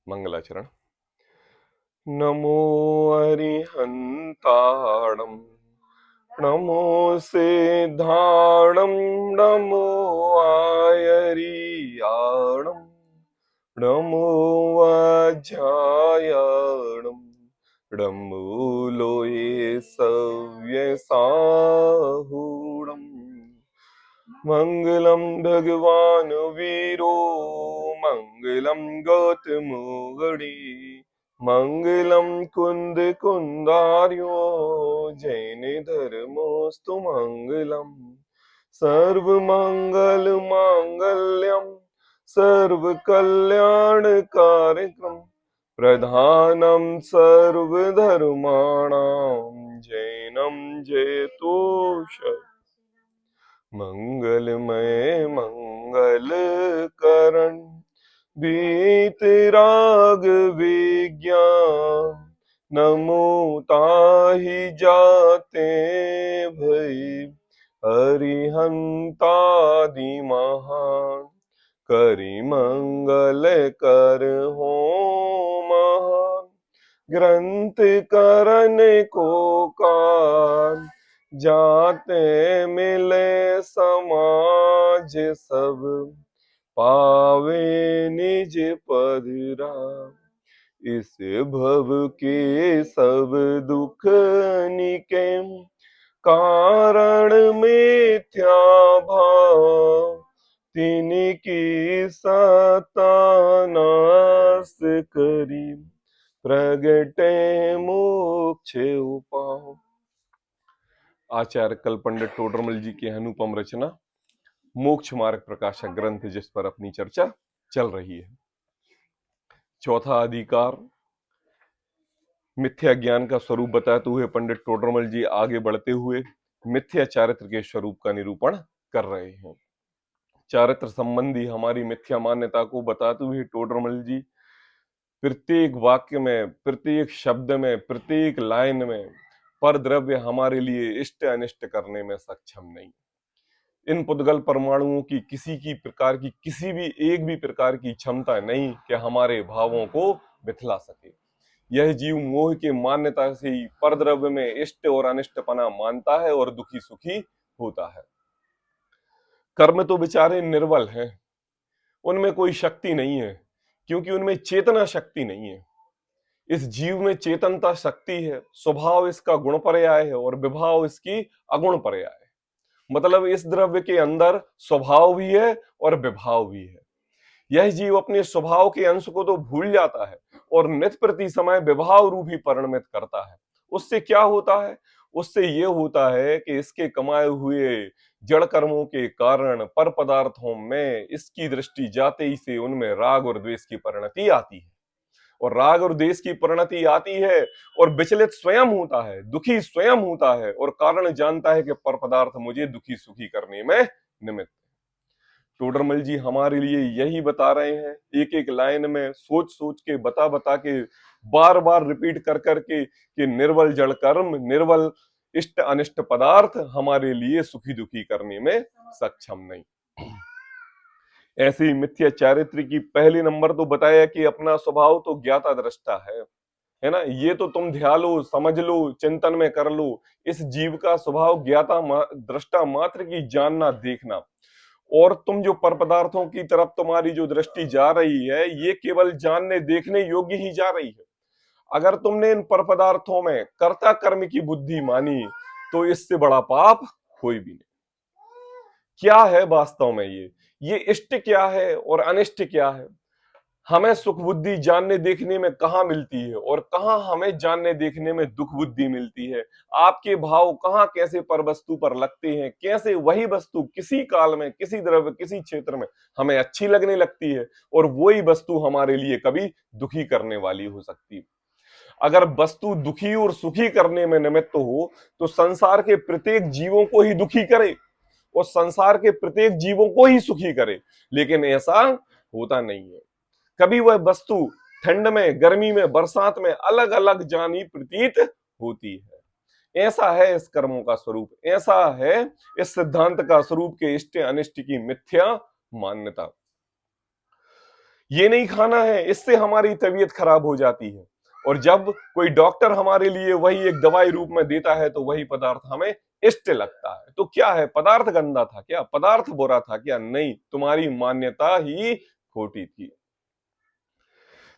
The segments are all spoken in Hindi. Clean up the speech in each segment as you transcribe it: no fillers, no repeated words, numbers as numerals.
मंगलाचरण। नमो अरिहंताणं, नमो सिद्धाणं, नमो आयरियाणं, नमो वज्रायणं, नमो लोये सव्यसाहूणम्। मंगलम भगवान वीरो, मंगलम गौतमो गणे, मंगलम कुंद कुंदार्यो, जैन धर्मोस्तु मंगलम। सर्व मंगल मांगल्यम, सर्व कल्याण कार्यक्रम, प्रधानम सर्वधर्माणां, जैनम जयतोष। मंगलमय मंगल करण, बीतराग विज्ञान, नमो ताहि जाते भई, अरिहंतादि महान। करि मंगल कर हो महान, ग्रंथ करन को कान, जाते मिले समाज सब, पावे निज पद राम। इस भव के सब दुख निके, कारण मिथ्या भाव, तिनकी सतानाश करी, प्रगटे मोक्ष उपाय। आचार्य कल पंडित टोडरमल जी की अनुपम रचना मोक्ष मार्ग प्रकाशक ग्रंथ, जिस पर अपनी चर्चा चल रही है। चौथा अधिकार मिथ्या ज्ञान का स्वरूप बताते हुए पंडित टोडरमल जी आगे बढ़ते हुए मिथ्या चारित्र के स्वरूप का निरूपण कर रहे हैं। चारित्र संबंधी हमारी मिथ्या मान्यता को बताते हुए टोडरमल जी प्रत्येक वाक्य में, प्रत्येक शब्द में, प्रत्येक लाइन में पर द्रव्य हमारे लिए इष्ट अनिष्ट करने में सक्षम नहीं। इन पुद्गल परमाणुओं की किसी की प्रकार की, किसी भी एक भी प्रकार की क्षमता नहीं कि हमारे भावों को बिथला सके। यह जीव मोह के मान्यता से ही परद्रव्य में इष्ट और अनिष्टपना मानता है और दुखी सुखी होता है। कर्म तो बेचारे निर्बल हैं, उनमें कोई शक्ति नहीं है, क्योंकि उनमें चेतना शक्ति नहीं है। इस जीव में चेतनता शक्ति है, स्वभाव इसका गुण पर्याय है और विभाव इसकी अगुण पर्याय है। मतलब इस द्रव्य के अंदर स्वभाव भी है और विभाव भी है। यह जीव अपने स्वभाव के अंश को तो भूल जाता है और नित प्रति समय विभाव रूप ही परिणमित करता है। उससे क्या होता है? उससे यह होता है कि इसके कमाए हुए जड़ कर्मों के कारण पर पदार्थों में इसकी दृष्टि जाते ही से उनमें राग और द्वेष की परिणति आती है, और राग और द्वेष की परिणति आती है और विचलित स्वयं होता है, दुखी स्वयं होता है और कारण जानता है कि पर पदार्थ मुझे दुखी सुखी करने में निमित्त। टोडरमल जी हमारे लिए यही बता रहे हैं, एक एक लाइन में सोच सोच के, बता बता के, बार बार रिपीट कर करके कि निर्बल जड़ कर्म, निर्बल इष्ट अनिष्ट पदार्थ हमारे लिए सुखी दुखी करने में सक्षम नहीं। ऐसे ही मिथ्या चारित्र की पहले नंबर तो बताया कि अपना स्वभाव तो ज्ञाता दृष्टा है ना। ये तो तुम ध्यान लो, समझ लो, चिंतन में कर लो। इस जीव का स्वभाव ज्ञाता दृष्टा मात्र की जानना देखना, और तुम जो पर पदार्थों की तरफ तुम्हारी जो दृष्टि जा रही है, ये केवल जानने देखने योग्य ही जा रही है। अगर तुमने इन पर पदार्थों में कर्ता कर्म की बुद्धि मानी तो इससे बड़ा पाप कोई भी नहीं। क्या है वास्तव में ये इष्ट क्या है और अनिष्ट क्या है? हमें सुख बुद्धि जानने देखने में कहाँ मिलती है और कहाँ हमें जानने देखने में दुख बुद्धि मिलती है? आपके भाव कहाँ कैसे पर वस्तु पर लगते हैं, कैसे वही वस्तु किसी काल में, किसी द्रव्य, किसी क्षेत्र में हमें अच्छी लगने लगती है और वही वस्तु हमारे लिए कभी दुखी करने वाली हो सकती है। अगर वस्तु दुखी और सुखी करने में निमित्त हो तो संसार के प्रत्येक जीवों को ही दुखी करे और संसार के प्रत्येक जीवों को ही सुखी करे, लेकिन ऐसा होता नहीं है। कभी वह वस्तु ठंड में, गर्मी में, बरसात में अलग अलग जानी प्रतीत होती है। ऐसा है इस कर्मों का स्वरूप, ऐसा है इस सिद्धांत का स्वरूप के इष्ट अनिष्ट की मिथ्या मान्यता। ये नहीं खाना है, इससे हमारी तबीयत खराब हो जाती है। और जब कोई डॉक्टर हमारे लिए वही एक दवाई रूप में देता है तो वही पदार्थ हमें इष्ट लगता है। तो क्या है, पदार्थ गंदा था क्या, पदार्थ बुरा था क्या? नहीं, तुम्हारी मान्यता ही खोटी थी।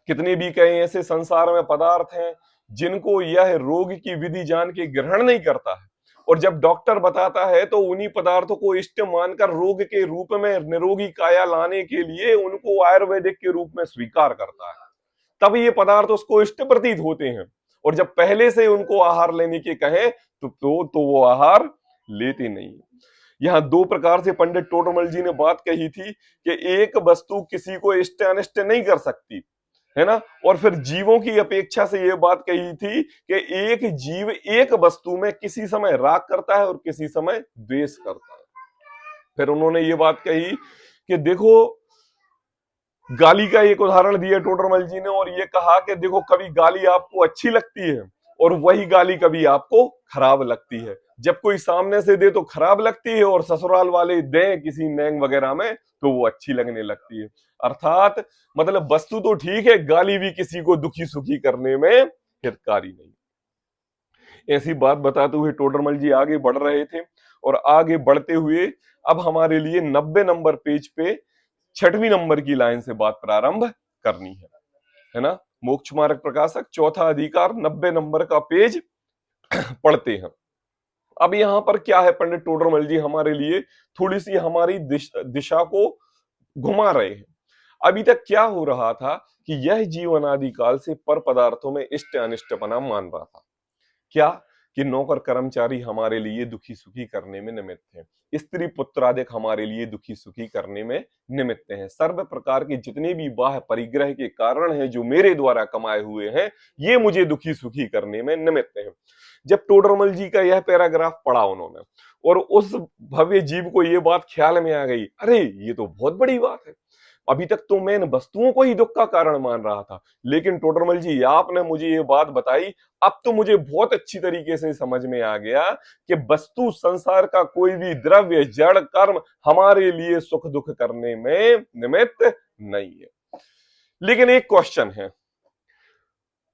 कितने भी कई ऐसे संसार में पदार्थ हैं जिनको यह रोग की विधि जान के ग्रहण नहीं करता है, और जब डॉक्टर बताता है तो उन्हीं पदार्थों को इष्ट मानकर रोग के रूप में निरोगी काया लाने के लिए उनको आयुर्वेदिक के रूप में स्वीकार करता है। तब ये पदार्थ उसको इष्ट प्रतीत होते हैं। और जब पहले से उनको आहार लेने के कहें तो वो आहार लेते नहीं। यहाँ दो प्रकार से पंडित टोडरमल जी ने बात कही थी कि एक वस्तु किसी को इष्ट अनिष्ट नहीं कर सकती, है ना। और फिर जीवों की अपेक्षा से ये बात कही थी कि एक जीव एक वस्तु में किसी समय राग करता है और किसी समय द्वेष करता है। फिर उन्होंने ये बात कही कि देखो, गाली का एक उदाहरण दिया टोडरमल जी ने, और ये कहा कि देखो, कभी गाली आपको अच्छी लगती है और वही गाली कभी आपको खराब लगती है। जब कोई सामने से दे तो खराब लगती है, और ससुराल वाले दें किसी नैंग वगैरह में तो वो अच्छी लगने लगती है। अर्थात मतलब वस्तु तो ठीक है, गाली भी किसी को दुखी सुखी करने में हितकारी नहीं। ऐसी बात बताते हुए टोडरमल जी आगे बढ़ रहे थे, और आगे बढ़ते हुए अब हमारे लिए 90 नंबर पेज पे 6वीं नंबर की लाइन से बात प्रारंभ करनी है ना। मोक्ष मार्ग प्रकाशक चौथा अधिकार 90 नंबर का पेज पढ़ते हैं। अब यहाँ पर क्या है, पंडित टोडरमल जी हमारे लिए थोड़ी सी हमारी दिशा को घुमा रहे हैं। अभी तक क्या हो रहा था कि यह जीवन आदिकाल से पर पदार्थों में इष्ट अनिष्टपना मान रहा था। क्या कि नौकर कर्मचारी हमारे लिए दुखी सुखी करने में निमित्त है, स्त्री पुत्र आदि हमारे लिए दुखी सुखी करने में निमित्त हैं। सर्व प्रकार के जितने भी बाह्य परिग्रह के कारण हैं जो मेरे द्वारा कमाए हुए हैं, ये मुझे दुखी सुखी करने में निमित्त हैं। जब टोडरमल जी का यह पैराग्राफ पढ़ा उन्होंने, और उस भव्य जीव को ये बात ख्याल में आ गई, अरे ये तो बहुत बड़ी बात है। अभी तक तो मैं इन वस्तुओं को ही दुख का कारण मान रहा था, लेकिन टोडरमल जी आपने मुझे ये बात बताई, अब तो मुझे बहुत अच्छी तरीके से समझ में आ गया कि वस्तु संसार का कोई भी द्रव्य जड़ कर्म हमारे लिए सुख दुख करने में निमित्त नहीं है। लेकिन एक क्वेश्चन है,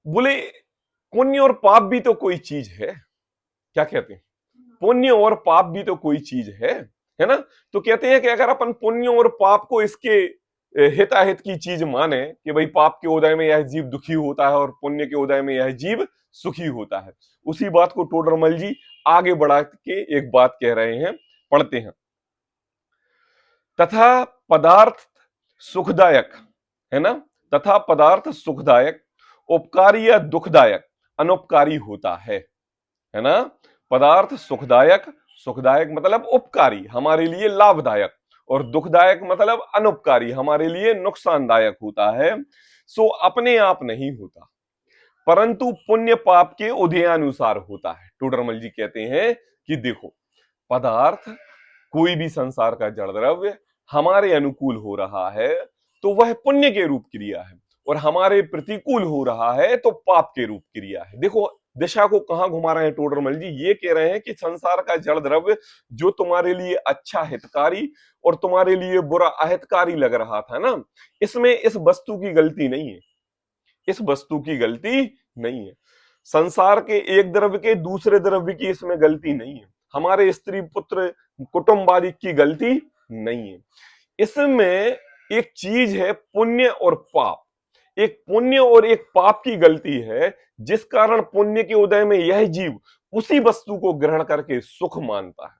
बोले पुण्य और पाप भी तो कोई चीज है, क्या कहते हैं? पुण्य और पाप भी तो कोई चीज है ना। तो कहते हैं कि अगर अपन पुण्य और पाप को इसके हिताहित की चीज माने कि भाई पाप के उदय में यह जीव दुखी होता है और पुण्य के उदय में यह जीव सुखी होता है, उसी बात को टोडरमल जी आगे बढ़ा के एक बात कह रहे हैं, पढ़ते हैं। तथा पदार्थ सुखदायक, है ना, तथा पदार्थ सुखदायक उपकारी या दुखदायक अनुपकारी होता है ना। पदार्थ सुखदायक, सुखदायक मतलब उपकारी, हमारे लिए लाभदायक, और दुखदायक मतलब अनुपकारी, हमारे लिए नुकसानदायक होता है। सो अपने आप नहीं होता, परंतु पुण्य पाप के उदयानुसार होता है। टोडरमल जी कहते हैं कि देखो, पदार्थ कोई भी संसार का जड़ द्रव्य हमारे अनुकूल हो रहा है तो वह पुण्य के रूप क्रिया है, और हमारे प्रतिकूल हो रहा है तो पाप के रूप क्रिया है। देखो दिशा को कहां घुमा रहे हैं टोडरमल जी, ये कह रहे हैं कि संसार का जड़ द्रव्य जो तुम्हारे लिए अच्छा हितकारी और तुम्हारे लिए बुरा अहितकारी लग रहा था ना, इसमें इस वस्तु की गलती नहीं है, इस वस्तु की गलती नहीं है। संसार के एक द्रव्य के दूसरे द्रव्य की इसमें गलती नहीं है, हमारे स्त्री पुत्र कुटुंब आदि की गलती नहीं है। इसमें एक चीज है पुण्य और पाप, एक पुण्य और एक पाप की गलती है, जिस कारण पुण्य के उदय में यह जीव उसी वस्तु को ग्रहण करके सुख मानता है,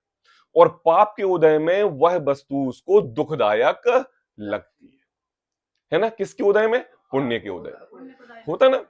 और पाप के उदय में वह वस्तु उसको दुखदायक लगती है ना। किसके उदय में? पुण्य के उदय होता ना।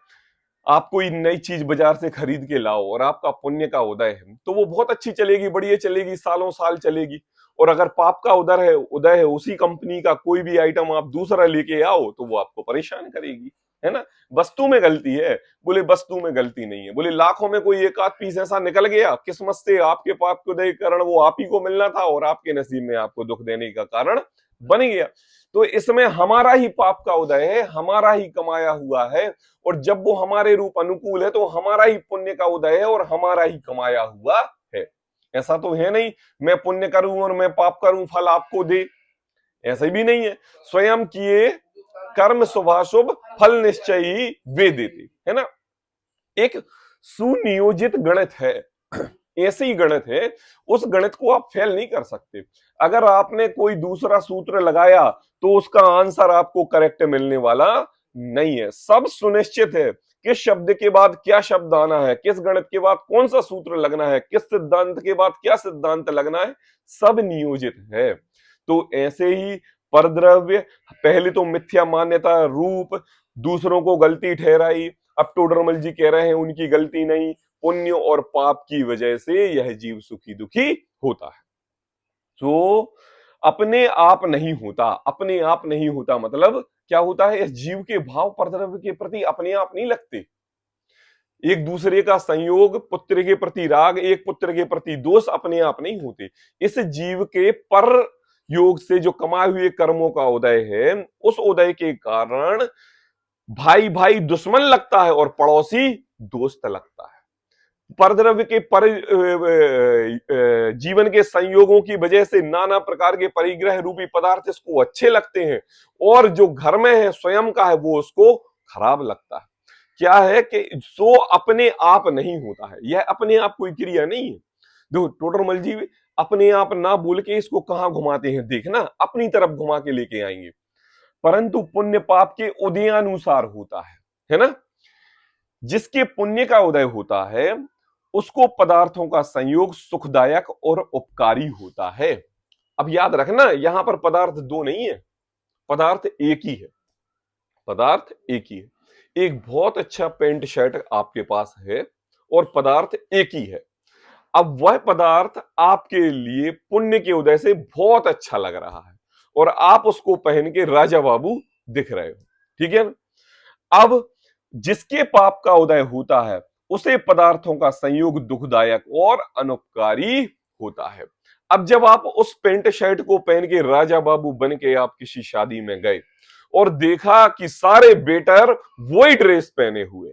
आप कोई नई चीज बाजार से खरीद के लाओ और आपका पुण्य का उदय है तो वो बहुत अच्छी चलेगी, बढ़िया चलेगी, सालों साल चलेगी। और अगर पाप का उदय है उसी कंपनी का कोई भी आइटम आप दूसरा लेके आओ तो वो आपको परेशान करेगी, है ना। वस्तु में गलती है, बोले वस्तु में गलती नहीं है। बोले लाखों में कोई एक आध पीस ऐसा निकल गया, किस्मत से आपके पाप के उदय के कारण वो आप ही को मिलना था और आपके नसीब में आपको दुख देने का कारण बन गया। तो इसमें हमारा ही पाप का उदय है, हमारा ही कमाया हुआ है, और जब वो हमारे रूप अनुकूल है तो हमारा ही पुण्य का उदय है और हमारा ही कमाया हुआ है। ऐसा तो है नहीं मैं पुण्य करूं और मैं पाप करूं फल आपको दे, ऐसा भी नहीं है। स्वयं किए कर्म शुभाशुभ फल निश्चयी वे देते, है ना। एक सुनियोजित गणित है, ऐसे ही गणित है, उस गणित को आप फेल नहीं कर सकते। अगर आपने कोई दूसरा सूत्र लगाया तो उसका आंसर आपको करेक्ट मिलने वाला नहीं है। सब सुनिश्चित है, किस शब्द के बाद क्या शब्द आना है, किस गणित के बाद कौन सा सूत्र लगना है, किस सिद्धांत के बाद क्या सिद्धांत लगना है, सब नियोजित है। तो ऐसे ही परद्रव्य, पहले तो मिथ्या मान्यता रूप दूसरों को गलती ठहराई, अब टोडरमल जी कह रहे हैं उनकी गलती नहीं, पुण्य और पाप की वजह से यह जीव सुखी दुखी होता है। तो अपने आप नहीं होता, अपने आप नहीं होता मतलब क्या होता है, इस जीव के भाव परद्रव्य के प्रति अपने आप नहीं लगते। एक दूसरे का संयोग, पुत्र के प्रति राग, एक पुत्र के प्रति दोष अपने आप नहीं होते। इस जीव के पर योग से जो कमाए हुए कर्मों का उदय है, उस उदय के कारण भाई भाई दुश्मन लगता है और पड़ोसी दोस्त लगता है। परद्रव्य के पर जीवन के संयोगों की वजह से नाना प्रकार के परिग्रह रूपी पदार्थ इसको अच्छे लगते हैं, और जो घर में है स्वयं का है वो उसको खराब लगता है। क्या है कि सो अपने आप नहीं होता है, यह अपने आप कोई क्रिया नहीं है। देखो टोडरमल जी अपने आप ना बोल के इसको कहां घुमाते हैं, देखना अपनी तरफ घुमा के लेके आएंगे। परंतु पुण्य पाप के उदयानुसार होता है ना। जिसके पुण्य का उदय होता है उसको पदार्थों का संयोग सुखदायक और उपकारी होता है। अब याद रखना यहां पर पदार्थ दो नहीं है, पदार्थ एक ही है, पदार्थ एक ही है। एक बहुत अच्छा पेंट शर्ट आपके पास है और पदार्थ एक ही है। अब वह पदार्थ आपके लिए पुण्य के उदय से बहुत अच्छा लग रहा है और आप उसको पहन के राजा बाबू दिख रहे हो, ठीक है ना। अब जिसके पाप का उदय होता है उसे पदार्थों का संयोग दुखदायक और अनुपकारी होता है। अब जब आप उस पेंट शर्ट को पहन के राजा बाबू बन के आप किसी शादी में गए और देखा कि सारे वेटर वही ड्रेस पहने हुए,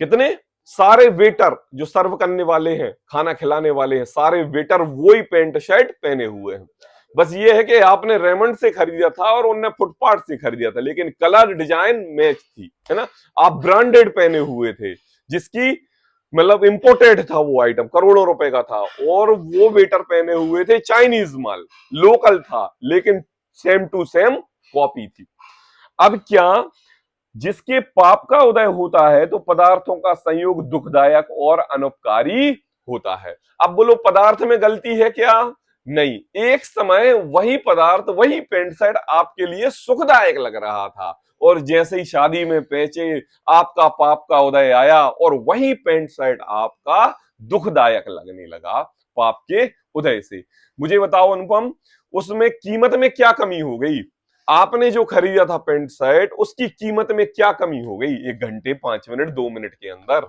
कितने सारे वेटर जो सर्व करने वाले हैं, खाना खिलाने वाले हैं, सारे वेटर वही पेंट शर्ट पहने हुए हैं। बस ये है कि आपने रेमंड से खरीदा था और उनने फुटपाथ से खरीदा था, लेकिन कलर डिजाइन मैच थी, है ना। आप ब्रांडेड पहने हुए थे, जिसकी मतलब इंपोर्टेड था वो आइटम, करोड़ों रुपए का था, और वो वेटर पहने हुए थे चाइनीज माल, लोकल था लेकिन सेम टू सेम कॉपी थी। अब क्या, जिसके पाप का उदय होता है तो पदार्थों का संयोग दुखदायक और अनुपकारी होता है। अब बोलो पदार्थ में गलती है क्या? नहीं, एक समय वही पदार्थ, वही पेंट शर्ट आपके लिए सुखदायक लग रहा था, और जैसे ही शादी में पहुंचे आपका पाप का उदय आया और वही पेंट शर्ट आपका दुखदायक लगने लगा पाप के उदय से। मुझे बताओ अनुपम, उसमें कीमत में क्या कमी हो गई? आपने जो खरीदा था पेंट शर्ट उसकी कीमत में क्या कमी हो गई 1 घंटे 5 मिनट 2 मिनट के अंदर?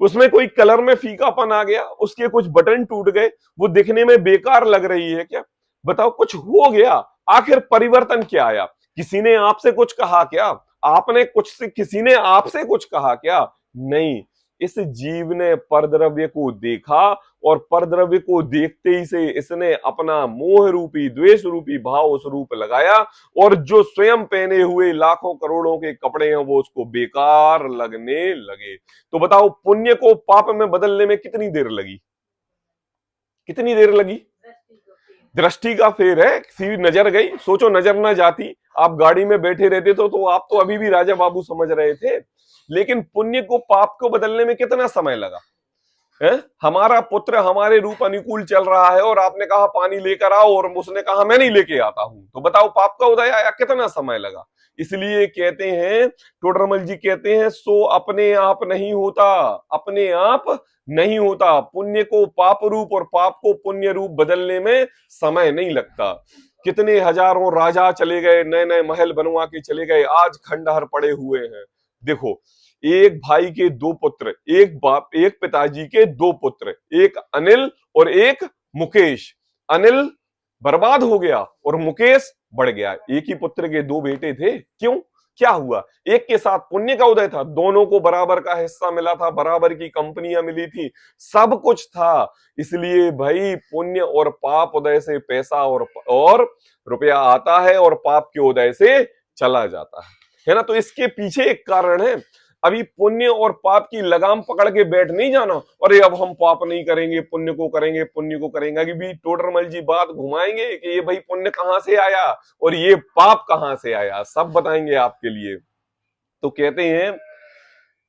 उसमें कोई कलर में फीकापन आ गया, उसके कुछ बटन टूट गए, वो दिखने में बेकार लग रही है क्या? बताओ, कुछ हो गया, आखिर परिवर्तन क्या आया? किसी ने आपसे कुछ कहा क्या? आपने कुछ से, किसी ने आपसे कुछ कहा क्या? नहीं, इस जीव ने परद्रव्य को देखा और परद्रव्य को देखते ही से इसने अपना मोह रूपी द्वेष रूपी भाव उस रूप लगाया, और जो स्वयं पहने हुए लाखों करोड़ों के कपड़े हैं वो उसको बेकार लगने लगे। तो बताओ पुण्य को पाप में बदलने में कितनी देर लगी? कितनी देर लगी? दृष्टि का फेर है, सीधी नजर गई। सोचो नजर ना जाती, आप गाड़ी में बैठे रहते तो आप तो अभी भी राजा बाबू समझ रहे थे। लेकिन पुण्य को पाप को बदलने में कितना समय लगा है? हमारा पुत्र हमारे रूप अनुकूल चल रहा है और आपने कहा पानी लेकर आओ और उसने कहा मैं नहीं लेके आता हूं, तो बताओ पाप का उदय आया, कितना समय लगा? इसलिए कहते हैं, टोडरमल जी कहते हैं, सो अपने आप नहीं होता, अपने आप नहीं होता। पुण्य को पाप रूप और पाप को पुण्य रूप बदलने में समय नहीं लगता। कितने हजारों राजा चले गए, नए नए महल बनवा के चले गए, आज खंडहर पड़े हुए हैं। देखो, एक भाई के दो पुत्र, एक बाप, एक पिताजी के दो पुत्र, एक अनिल और एक मुकेश। अनिल बर्बाद हो गया और मुकेश बढ़ गया। एक ही पुत्र के दो बेटे थे, क्यों? क्या हुआ? एक के साथ पुण्य का उदय था, दोनों को बराबर का हिस्सा मिला था, बराबर की कंपनियां मिली थी, सब कुछ था। इसलिए भाई पुण्य और पाप उदय से पैसा और रुपया आता है और पाप के उदय से चला जाता है ना। तो इसके पीछे एक कारण है, अभी पुण्य और पाप की लगाम पकड़ के बैठ नहीं जाना, अरे अब हम पाप नहीं करेंगे, पुण्य को करेंगे, पुण्य को करेंगे। अभी भी टोडरमल जी बात घुमाएंगे कि ये भाई पुण्य कहां से आया और ये पाप कहां से आया, सब बताएंगे आपके लिए। तो कहते हैं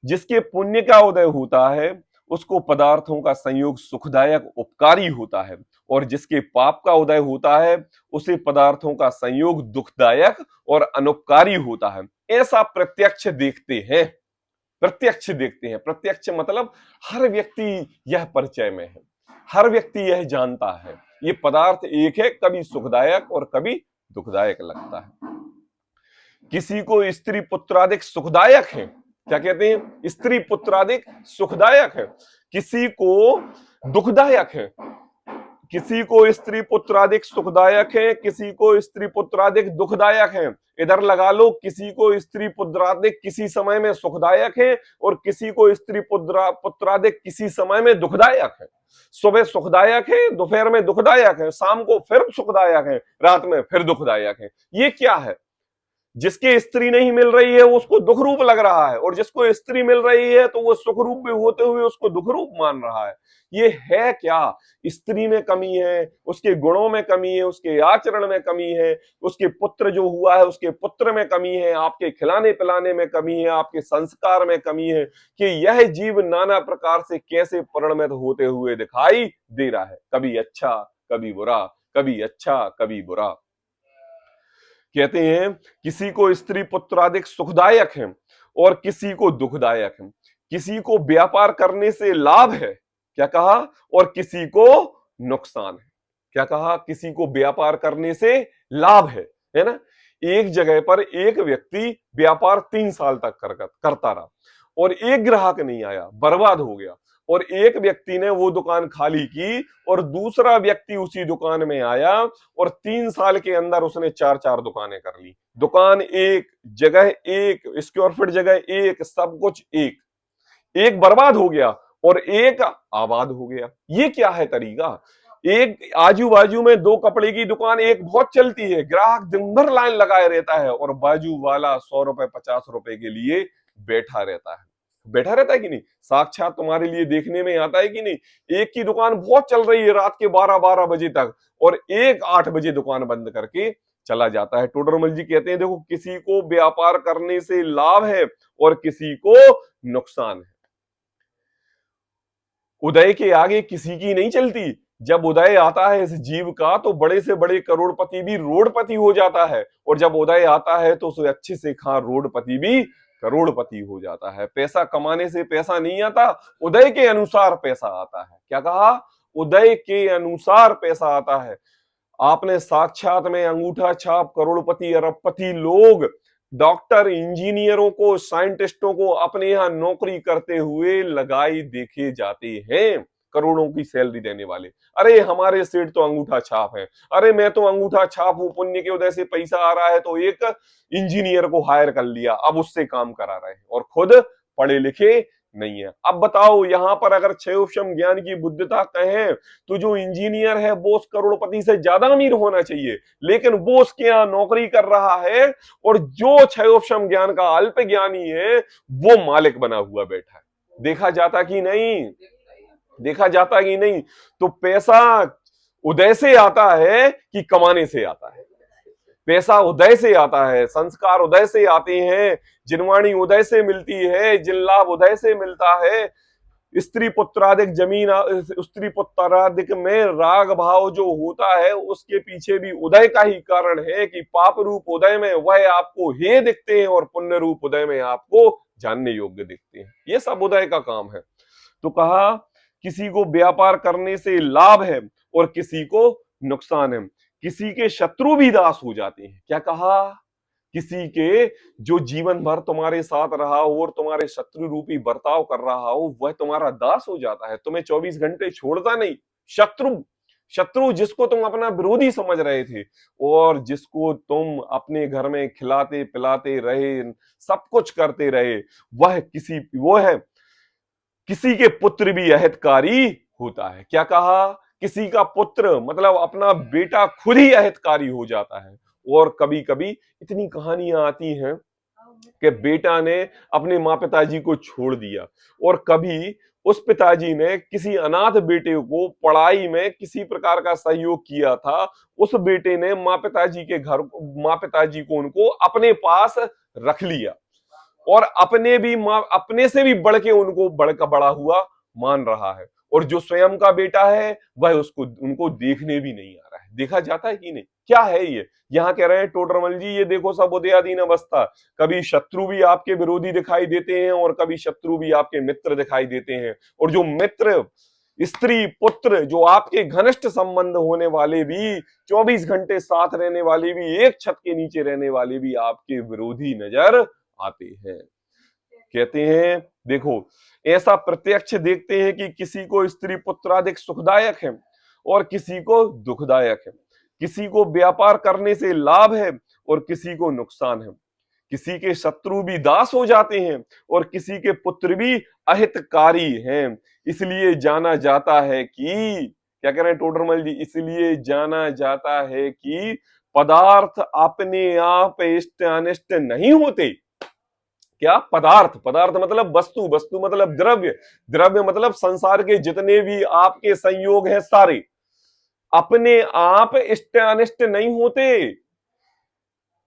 जिसके पुण्य का उदय होता है उसको पदार्थों का संयोग सुखदायक उपकारी होता है, और जिसके पाप का उदय होता है उसे पदार्थों का संयोग दुखदायक और अनुपकारी होता है। ऐसा प्रत्यक्ष देखते हैं, प्रत्यक्ष देखते हैं। प्रत्यक्ष मतलब हर व्यक्ति यह परिचय में है, हर व्यक्ति यह जानता है ये पदार्थ एक है, कभी सुखदायक और कभी दुखदायक लगता है। किसी को स्त्री पुत्रादिक सुखदायक है, क्या कहते हैं, स्त्री पुत्रादिक सुखदायक है, किसी को दुखदायक है। किसी को स्त्री पुत्रादिक सुखदायक है, किसी को स्त्री पुत्रादिक दुखदायक है। इधर लगा लो, किसी को स्त्री पुत्रादिक किसी समय में सुखदायक है और किसी को स्त्री पुत्रादिक किसी समय में दुखदायक है। सुबह सुखदायक है, दोपहर में दुखदायक है, शाम को फिर सुखदायक है, रात में फिर दुखदायक है। ये क्या है? जिसके स्त्री नहीं मिल रही है वो उसको दुख रूप लग रहा है, और जिसको स्त्री मिल रही है तो वो सुख रूप में होते हुए उसको दुख रूप मान रहा है। ये है क्या? स्त्री में कमी है, उसके गुणों में कमी है, उसके आचरण में कमी है, उसके पुत्र जो हुआ है उसके पुत्र में कमी है, आपके खिलाने पिलाने में कमी है, आपके संस्कार में कमी है, कि यह जीव नाना प्रकार से कैसे परिणमित होते हुए दिखाई दे रहा है, कभी अच्छा कभी बुरा, कभी अच्छा कभी बुरा। कहते हैं किसी को स्त्री पुत्रादिक सुखदायक है और किसी को दुखदायक है। किसी को व्यापार करने से लाभ है, क्या कहा, और किसी को नुकसान है। क्या कहा? किसी को व्यापार करने से लाभ है ना। एक जगह पर एक व्यक्ति व्यापार 3 साल तक करता रहा और एक ग्राहक नहीं आया, बर्बाद हो गया। और एक व्यक्ति ने वो दुकान खाली की और दूसरा व्यक्ति उसी दुकान में आया और 3 साल के अंदर उसने 4-4 दुकानें कर ली। दुकान एक, जगह एक, स्क्वायर फीट जगह एक, सब कुछ एक। एक बर्बाद हो गया और एक आबाद हो गया। ये क्या है तरीका? एक आजू बाजू में 2 कपड़े की दुकान एक बहुत चलती है, ग्राहक दिन भर लाइन लगाए रहता है, और बाजू वाला 100 रुपए 50 रुपए के लिए बैठा रहता है। बैठा रहता है कि नहीं? साक्षात तुम्हारे लिए देखने में आता है कि नहीं? एक की दुकान बहुत चल रही है रात के 12-12 बजे तक, और एक 8 बजे दुकान बंद करके चला जाता है। टोडरमल जी कहते हैं देखो, किसी को व्यापार करने से लाभ है और किसी को नुकसान है। उदय के आगे किसी की नहीं चलती। जब उदय आता है इस जीव का तो बड़े से बड़े करोड़पति भी रोडपति हो जाता है, और जब उदय आता है तो उसे अच्छे से खा रोडपति भी करोड़पति हो जाता है। पैसा कमाने से पैसा नहीं आता, उदय के अनुसार पैसा आता है। क्या कहा? उदय के अनुसार पैसा आता है। आपने साक्षात में अंगूठा छाप करोड़पति अरबपति लोग डॉक्टर इंजीनियरों को, साइंटिस्टों को अपने यहां नौकरी करते हुए लगाई देखे जाते हैं, करोड़ों की सैलरी देने वाले। अरे हमारे सेठ तो अंगूठा छाप है, अरे मैं तो अंगूठा छाप हूं, पुण्य के उदय से पैसा आ रहा है तो एक इंजीनियर को हायर कर लिया, अब उससे काम करा रहे हैं, और खुद पढ़े लिखे नहीं है। अब बताओ यहां पर अगर क्षयोपशम ज्ञान की बुद्धता कहें तो जो इंजीनियर है वो उस करोड़पति से ज्यादा अमीर होना चाहिए, लेकिन वो उसके यहाँ नौकरी कर रहा है, और जो क्षयोपशम ज्ञान का अल्प ज्ञानी है वो मालिक बना हुआ बैठा है। देखा जाता कि नहीं? देखा जाता कि नहीं? तो पैसा उदय से आता है कि कमाने से आता है? पैसा उदय से आता है, संस्कार उदय से आते हैं, जिनवाणी उदय से मिलती है, जिन लाभ उदय से मिलता है। स्त्री पुत्रादिक जमीन, स्त्री पुत्रादिक में राग भाव जो होता है उसके पीछे भी उदय का ही कारण है कि पाप रूप उदय में वह आपको हे दिखते हैं और पुण्य रूप उदय में आपको जानने योग्य दिखते हैं। ये सब उदय का काम है। तो कहा किसी को व्यापार करने से लाभ है और किसी को नुकसान है। किसी के शत्रु भी दास हो जाते हैं। क्या कहा? किसी के जो जीवन भर तुम्हारे साथ रहा हो और तुम्हारे शत्रु रूपी बर्ताव कर रहा हो वह तुम्हारा दास हो जाता है, तुम्हें 24 घंटे छोड़ता नहीं। शत्रु, शत्रु जिसको तुम अपना विरोधी समझ रहे थे और जिसको तुम अपने घर में खिलाते पिलाते रहे, सब कुछ करते रहे, वो है किसी के पुत्र भी अहितकारी होता है। क्या कहा? किसी का पुत्र मतलब अपना बेटा खुद ही अहितकारी हो जाता है, और कभी कभी इतनी कहानियां आती हैं कि बेटा ने अपने माँ पिताजी को छोड़ दिया, और कभी उस पिताजी ने किसी अनाथ बेटे को पढ़ाई में किसी प्रकार का सहयोग किया था, उस बेटे ने माँ पिताजी को उनको अपने पास रख लिया, और अपने से भी बढ़ के उनको बड़ा हुआ मान रहा है, और जो स्वयं का बेटा है वह उसको उनको देखने भी नहीं आ रहा है। देखा जाता है कि नहीं? क्या है ये? यहाँ कह रहे हैं टोडरमल जी, ये देखो सब उदयादीन अवस्था, कभी शत्रु भी आपके विरोधी दिखाई देते हैं और कभी शत्रु भी आपके मित्र दिखाई देते हैं, और जो मित्र, स्त्री, पुत्र, जो आपके घनिष्ठ संबंध होने वाले भी, 24 घंटे साथ रहने वाले भी, एक छत के नीचे रहने वाले भी आपके विरोधी नजर आते हैं। कहते हैं देखो, ऐसा प्रत्यक्ष देखते हैं कि किसी को स्त्री पुत्र अधिक सुखदायक है और किसी को दुखदायक है, किसी को व्यापार करने से लाभ है और किसी को नुकसान है, किसी के शत्रु भी दास हो जाते हैं और किसी के पुत्र भी अहितकारी हैं। इसलिए जाना जाता है कि, क्या कह रहे हैं टोडरमल जी, इसलिए जाना जाता है कि पदार्थ अपने आप इष्ट अनिष्ट नहीं होते। क्या? पदार्थ, पदार्थ मतलब वस्तु, वस्तु मतलब द्रव्य, द्रव्य मतलब संसार के जितने भी आपके संयोग हैं सारे अपने आप इष्ट अनिष्ट नहीं होते,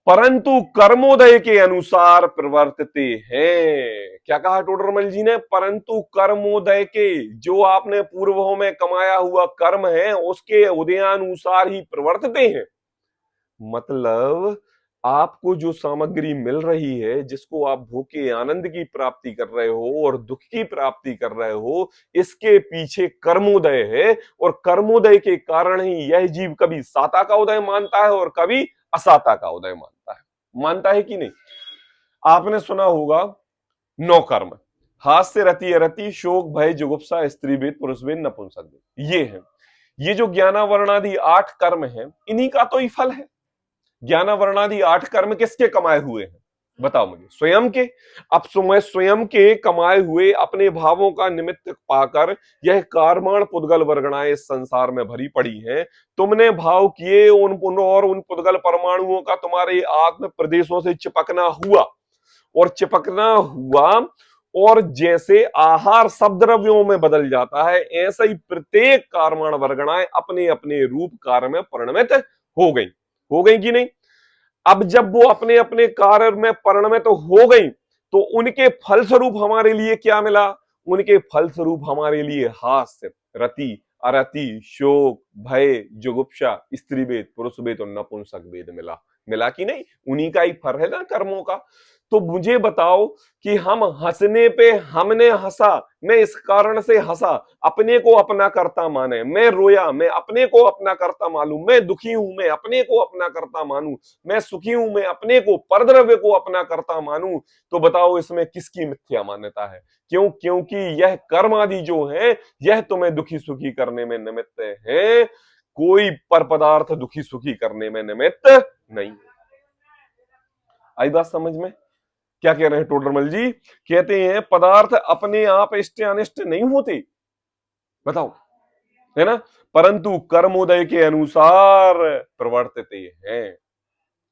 परंतु कर्मोदय के अनुसार प्रवर्तते हैं। क्या कहा टोडरमल जी ने? परंतु कर्मोदय के, जो आपने पूर्वों में कमाया हुआ कर्म है उसके उदयानुसार ही प्रवर्तते हैं। मतलब आपको जो सामग्री मिल रही है, जिसको आप भोग के आनंद की प्राप्ति कर रहे हो और दुख की प्राप्ति कर रहे हो, इसके पीछे कर्मोदय है, और कर्मोदय के कारण ही यह जीव कभी साता का उदय मानता है और कभी असाता का उदय मानता है कि नहीं? आपने सुना होगा 9 कर्म, हास्य, रति, अरति, शोक, भय, जुगुप्सा, स्त्री भेद, पुरुष भेद, नपुंसक भेद, ये है। ये जो ज्ञानावरणादि 8 कर्म है, इन्हीं का तो ही फल है। ज्ञानावरणादि 8 कर्म किसके कमाए हुए हैं? बताओ मुझे। स्वयं के। अब स्वयं के कमाए हुए अपने भावों का निमित्त पाकर यह कारमाण पुद्गल वर्गणाएं इस संसार में भरी पड़ी हैं। तुमने भाव किए उन पुद्गल परमाणुओं का तुम्हारे आत्म प्रदेशों से चिपकना हुआ, और जैसे आहार सब द्रव्यों में बदल जाता है, ऐसे ही प्रत्येक कारमाण वर्गणाएं अपने अपने रूप कार्य में परिणमित हो गई कि नहीं? अब जब वो अपने अपने कार्य में परिणमित तो हो गई, तो उनके फलस्वरूप हमारे लिए क्या मिला? उनके फलस्वरूप हमारे लिए हास्य, रति, अरति, शोक, भय, जुगुप्सा, स्त्री भेद, पुरुष भेद और नपुंसक भेद मिला कि नहीं? उन्हीं का ही फल है ना कर्मों का। तो मुझे बताओ कि हम हंसने पे, हमने हंसा, मैं इस कारण से हंसा, अपने को अपना कर्ता माने, मैं रोया, मैं अपने को अपना कर्ता मानूं, मैं दुखी हूं, मैं अपने को अपना कर्ता मानूं, मैं सुखी हूं, मैं अपने को, परद्रव्य को अपना कर्ता मानूं, तो बताओ इसमें किसकी मिथ्या मान्यता है? क्योंकि यह कर्म आदि जो है, यह तुम्हें दुखी सुखी करने में निमित्त है, कोई पर पदार्थ दुखी सुखी करने में निमित्त नहीं। आई बात समझ में? क्या कह रहे हैं टोडरमल जी? कहते हैं पदार्थ अपने आप इष्ट अनिष्ट नहीं होते, बताओ, है ना, परंतु कर्मोदय के अनुसार प्रवर्तते हैं।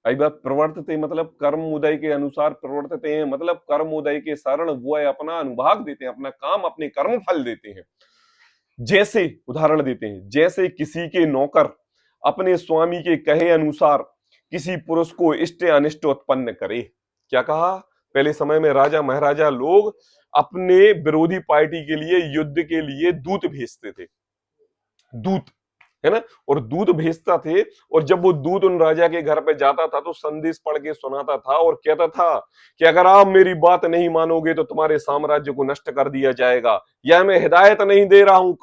आई बात? प्रवर्तते मतलब कर्म उदय के अनुसार प्रवर्तते हैं, मतलब कर्म उदय के शरण वो अपना अनुभाग देते हैं, अपना काम, अपने कर्म फल देते हैं। जैसे उदाहरण देते हैं, जैसे किसी के नौकर अपने स्वामी के कहे अनुसार किसी पुरुष को इष्ट अनिष्ट उत्पन्न करे। क्या कहा? पहले समय में राजा महाराजा लोग अपने विरोधी पार्टी के लिए, युद्ध के लिए दूत भेजते थे, दूत, है ना, और दूत भेजता थे, और जब वो दूत उन राजा के घर पे जाता था तो संदेश पढ़ के सुनाता था और कहता था कि अगर आप मेरी बात नहीं मानोगे तो तुम्हारे साम्राज्य को नष्ट कर दिया जाएगा। यह मैं हिदायत नहीं दे रहा हूं,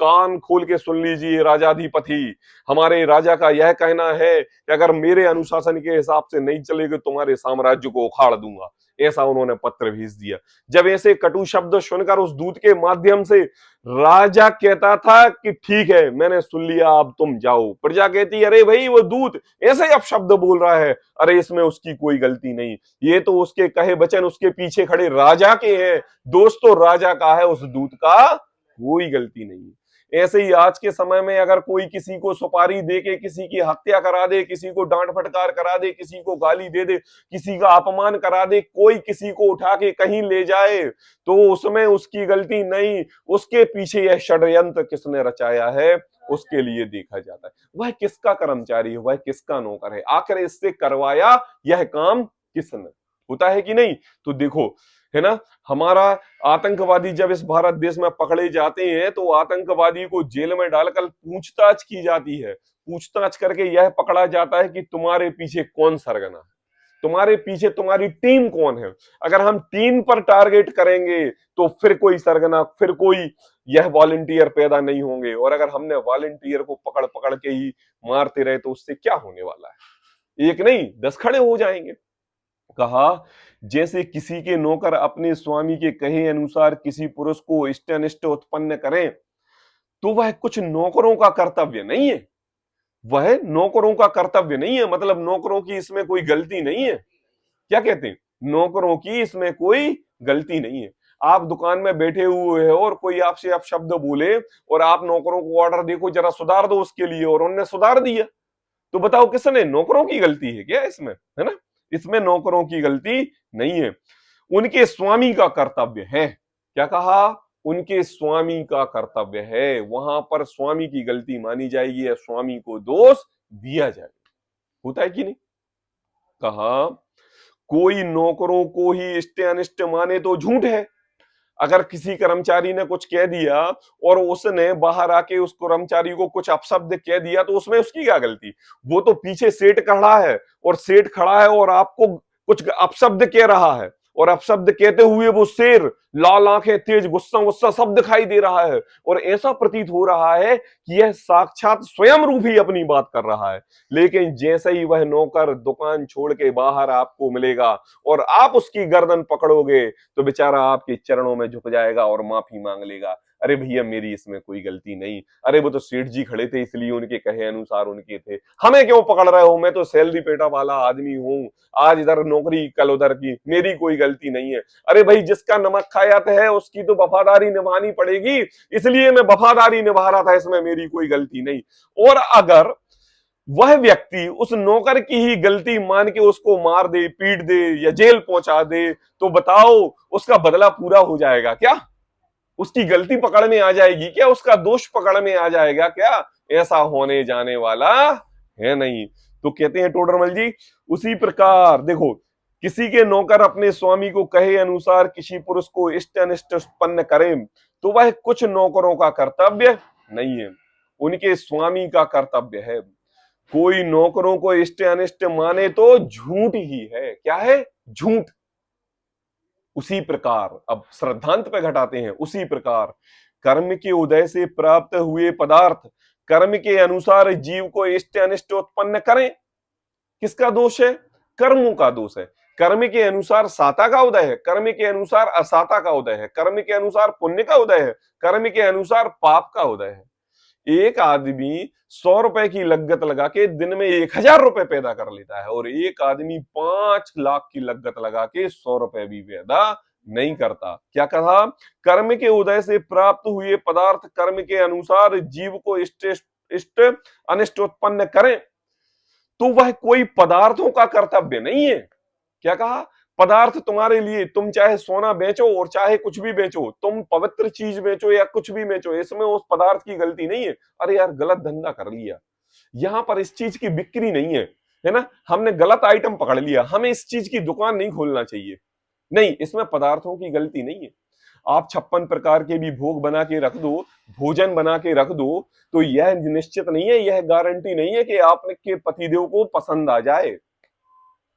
कान खोल के सुन लीजिए राजाधिपति, हमारे राजा का यह कहना है कि अगर मेरे अनुशासन के हिसाब से नहीं चलेगे तुम्हारे साम्राज्य को उखाड़ दूंगा। ऐसा उन्होंने पत्र भेज दिया। जब ऐसे कटु शब्द सुनकर उस दूत के माध्यम से राजा कहता था कि ठीक है, मैंने सुन लिया, अब तुम जाओ। प्रजा कहती, अरे भाई वो दूत ऐसे अब शब्द बोल रहा है, अरे इसमें उसकी कोई गलती नहीं, ये तो उसके कहे वचन उसके पीछे खड़े राजा के हैं, दोस्त तो राजा का है, उस दूत का कोई गलती नहीं है। ऐसे ही आज के समय में अगर कोई किसी को सुपारी दे के किसी की हत्या करा दे, किसी को डांट फटकार करा दे, किसी को गाली दे दे, किसी का अपमान करा दे, कोई किसी को उठा के कहीं ले जाए, तो उसमें उसकी गलती नहीं, उसके पीछे यह षड्यंत्र किसने रचाया है उसके लिए देखा जाता है। वह किसका कर्मचारी है, वह किसका नौकर है, आखिर इससे करवाया यह काम किसने, होता है कि नहीं। तो देखो, है ना, हमारा आतंकवादी जब इस भारत देश में पकड़े जाते हैं तो आतंकवादी को जेल में डालकर पूछताछ की जाती है, पूछताछ करके यह पकड़ा जाता है कि तुम्हारे पीछे कौन सरगना है, तुम्हारे पीछे तुम्हारी टीम कौन है। अगर हम टीम पर टारगेट करेंगे तो फिर कोई सरगना, फिर कोई यह वॉलंटियर पैदा नहीं होंगे, और अगर हमने वॉलंटियर को पकड़ पकड़ के ही मारते रहे तो उससे क्या होने वाला है, एक नहीं 10 खड़े हो जाएंगे। कहा, जैसे किसी के नौकर अपने स्वामी के कहे अनुसार किसी पुरुष को इष्टनिष्ट उत्पन्न करें, तो वह कुछ नौकरों का कर्तव्य नहीं है, वह नौकरों का कर्तव्य नहीं है, मतलब नौकरों की इसमें कोई गलती नहीं है। क्या कहते हैं, नौकरों की इसमें कोई गलती नहीं है। आप दुकान में बैठे हुए हो और कोई आपसे आप शब्द बोले और आप नौकरों को ऑर्डर देखो जरा सुधार दो उसके लिए, और उन्होंने सुधार दिया, तो बताओ किसने, नौकरों की गलती है क्या इसमें, है ना, इसमें नौकरों की गलती नहीं है, उनके स्वामी का कर्तव्य है। क्या कहा, उनके स्वामी का कर्तव्य है, वहां पर स्वामी की गलती मानी जाएगी या स्वामी को दोष दिया जाएगा, होता है कि नहीं। कहा, कोई नौकरों को ही इष्ट अनिष्ट माने तो झूठ है। अगर किसी कर्मचारी ने कुछ कह दिया और उसने बाहर आके उस कर्मचारी को कुछ अपशब्द कह दिया तो उसमें उसकी क्या गलती, वो तो पीछे सेठ खड़ा है और सेठ खड़ा है और आपको कुछ अपशब्द कह रहा है, और अपशब्द कहते हुए वो शेर, लाल आंखें, तेज गुस्सा गुस्सा सब दिखाई दे रहा है, और ऐसा प्रतीत हो रहा है कि यह साक्षात स्वयं रूप ही अपनी बात कर रहा है। लेकिन जैसे ही वह नौकर दुकान छोड़ के बाहर आपको मिलेगा और आप उसकी गर्दन पकड़ोगे तो बेचारा आपके चरणों में झुक जाएगा और माफी मांग लेगा, अरे भैया मेरी इसमें कोई गलती नहीं, अरे वो तो सेठ जी खड़े थे इसलिए उनके कहे अनुसार उनके थे, हमें क्यों पकड़ रहे हो, मैं तो सैलरी पेटा वाला आदमी हूं, आज इधर नौकरी कल उधर की, मेरी कोई गलती नहीं है। अरे भाई, जिसका नमक खाया है उसकी तो वफादारी निभानी पड़ेगी, इसलिए मैं वफादारी निभा रहा था, इसमें मेरी कोई गलती नहीं। और अगर वह व्यक्ति उस नौकर की ही गलती मान के उसको मार दे, पीट दे या जेल पहुंचा दे, तो बताओ उसका बदला पूरा हो जाएगा क्या, उसकी गलती पकड़ में आ जाएगी क्या, उसका दोष पकड़ में आ जाएगा क्या, ऐसा होने जाने वाला है नहीं। तो कहते हैं टोडरमल जी, उसी प्रकार देखो, किसी के नौकर अपने स्वामी को कहे अनुसार किसी पुरुष को इष्ट अनिष्ट उत्पन्न करें तो वह कुछ नौकरों का कर्तव्य नहीं है, उनके स्वामी का कर्तव्य है। कोई नौकरों को इष्ट अनिष्ट माने तो झूठ ही है, क्या है, झूठ। उसी प्रकार अब श्रद्धांत पे घटाते हैं, उसी प्रकार कर्म के उदय से प्राप्त हुए पदार्थ कर्म के अनुसार जीव को इष्ट अनिष्ट उत्पन्न करें, किसका दोष है, कर्मों का दोष है। कर्म के अनुसार साता का उदय है, कर्म के अनुसार असाता का उदय है, कर्म के अनुसार पुण्य का उदय है, कर्म के अनुसार पाप का उदय है। एक आदमी 100 रुपए की लगत लगा के दिन में 1000 रुपए पैदा कर लेता है, और एक आदमी 5 लाख की लगत लगा के 100 रुपए भी पैदा नहीं करता। क्या कहा, कर्म के उदय से प्राप्त हुए पदार्थ कर्म के अनुसार जीव को इष्ट अनिष्ट उत्पन्न करें तो वह कोई पदार्थों का कर्तव्य नहीं है। क्या कहा, पदार्थ तुम्हारे लिए, तुम चाहे सोना बेचो और चाहे कुछ भी बेचो, तुम पवित्र चीज बेचो या कुछ भी बेचो, इसमें उस पदार्थ की गलती नहीं है। अरे यार, गलत धंधा कर लिया, यहां पर इस चीज की बिक्री नहीं है ना, हमने गलत आइटम पकड़ लिया, हमें इस चीज की दुकान नहीं खोलना चाहिए, नहीं, इसमें पदार्थों की गलती नहीं है। आप 56 प्रकार के भी भोग बना के रख दो, भोजन बना के रख दो, तो यह निश्चित नहीं है, यह गारंटी नहीं है कि आपके पतिदेव को पसंद आ जाए।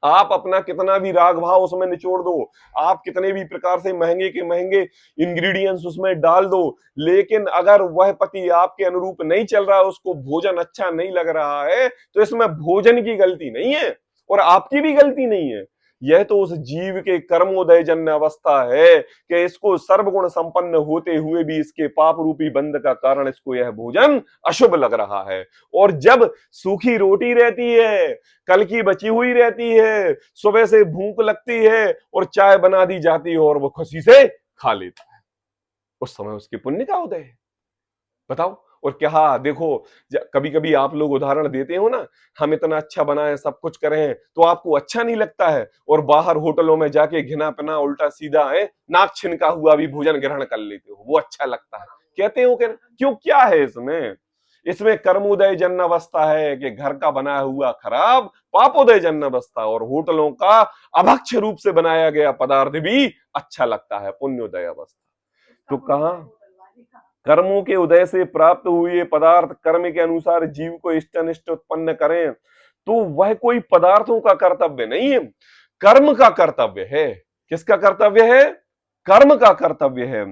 आप अपना कितना भी राग भाव उसमें निचोड़ दो, आप कितने भी प्रकार से महंगे के महंगे इंग्रेडिएंट्स उसमें डाल दो, लेकिन अगर वह पति आपके अनुरूप नहीं चल रहा है, उसको भोजन अच्छा नहीं लग रहा है, तो इसमें भोजन की गलती नहीं है और आपकी भी गलती नहीं है। यह तो उस जीव के कर्मोदय जन्य अवस्था है कि इसको सर्वगुण संपन्न होते हुए भी इसके पाप रूपी बंध का कारण इसको यह भोजन अशुभ लग रहा है। और जब सूखी रोटी रहती है, कल की बची हुई रहती है, सुबह से भूख लगती है और चाय बना दी जाती है और वो खुशी से खा लेता है, उस समय उसके पुण्य का उदय है। बताओ। और क्या देखो, कभी कभी आप लोग उदाहरण देते हो ना, हम इतना अच्छा बनाए, सब कुछ करें, तो आपको अच्छा नहीं लगता है, और बाहर होटलों में जाके घिना पिना उल्टा सीधा है, नाक छिनका हुआ भी भोजन ग्रहण कर लेते हो, वो अच्छा लगता है। कहते हो कि क्यों, क्या है इसमें? इसमें कर्मोदय जन्म अवस्था है कि घर का बनाया हुआ खराब, पापोदय जन्म अवस्था, और होटलों का अभक्ष रूप से बनाया गया पदार्थ भी अच्छा लगता है, पुण्योदय अवस्था। तो कहा कर्मों के उदय से प्राप्त हुए पदार्थ कर्म के अनुसार जीव को इष्ट अनिष्ट उत्पन्न करें, तो वह कोई पदार्थों का कर्तव्य नहीं है, कर्म का कर्तव्य है। किसका कर्तव्य है? कर्म का कर्तव्य है।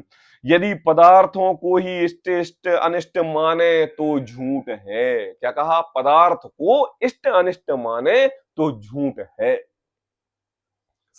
यदि पदार्थों को ही इष्ट इष्ट अनिष्ट माने तो झूठ है। क्या कहा? पदार्थ को इष्ट अनिष्ट माने तो झूठ है।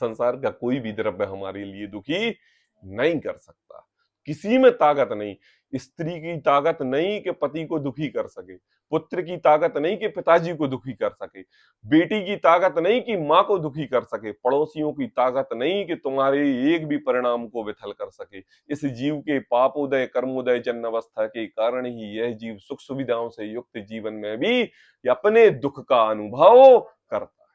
संसार का कोई भी द्रव्य हमारे लिए दुखी नहीं कर सकता, किसी में ताकत नहीं। स्त्री की ताकत नहीं कि पति को दुखी कर सके, पुत्र की ताकत नहीं कि पिताजी को दुखी कर सके, बेटी की ताकत नहीं कि माँ को दुखी कर सके, पड़ोसियों की ताकत नहीं कि तुम्हारे एक भी परिणाम को विफल कर सके। इस जीव के पापोदय कर्मोदय जन्म अवस्था के कारण ही यह जीव सुख सुविधाओं से युक्त जीवन में भी अपने दुख का अनुभव करता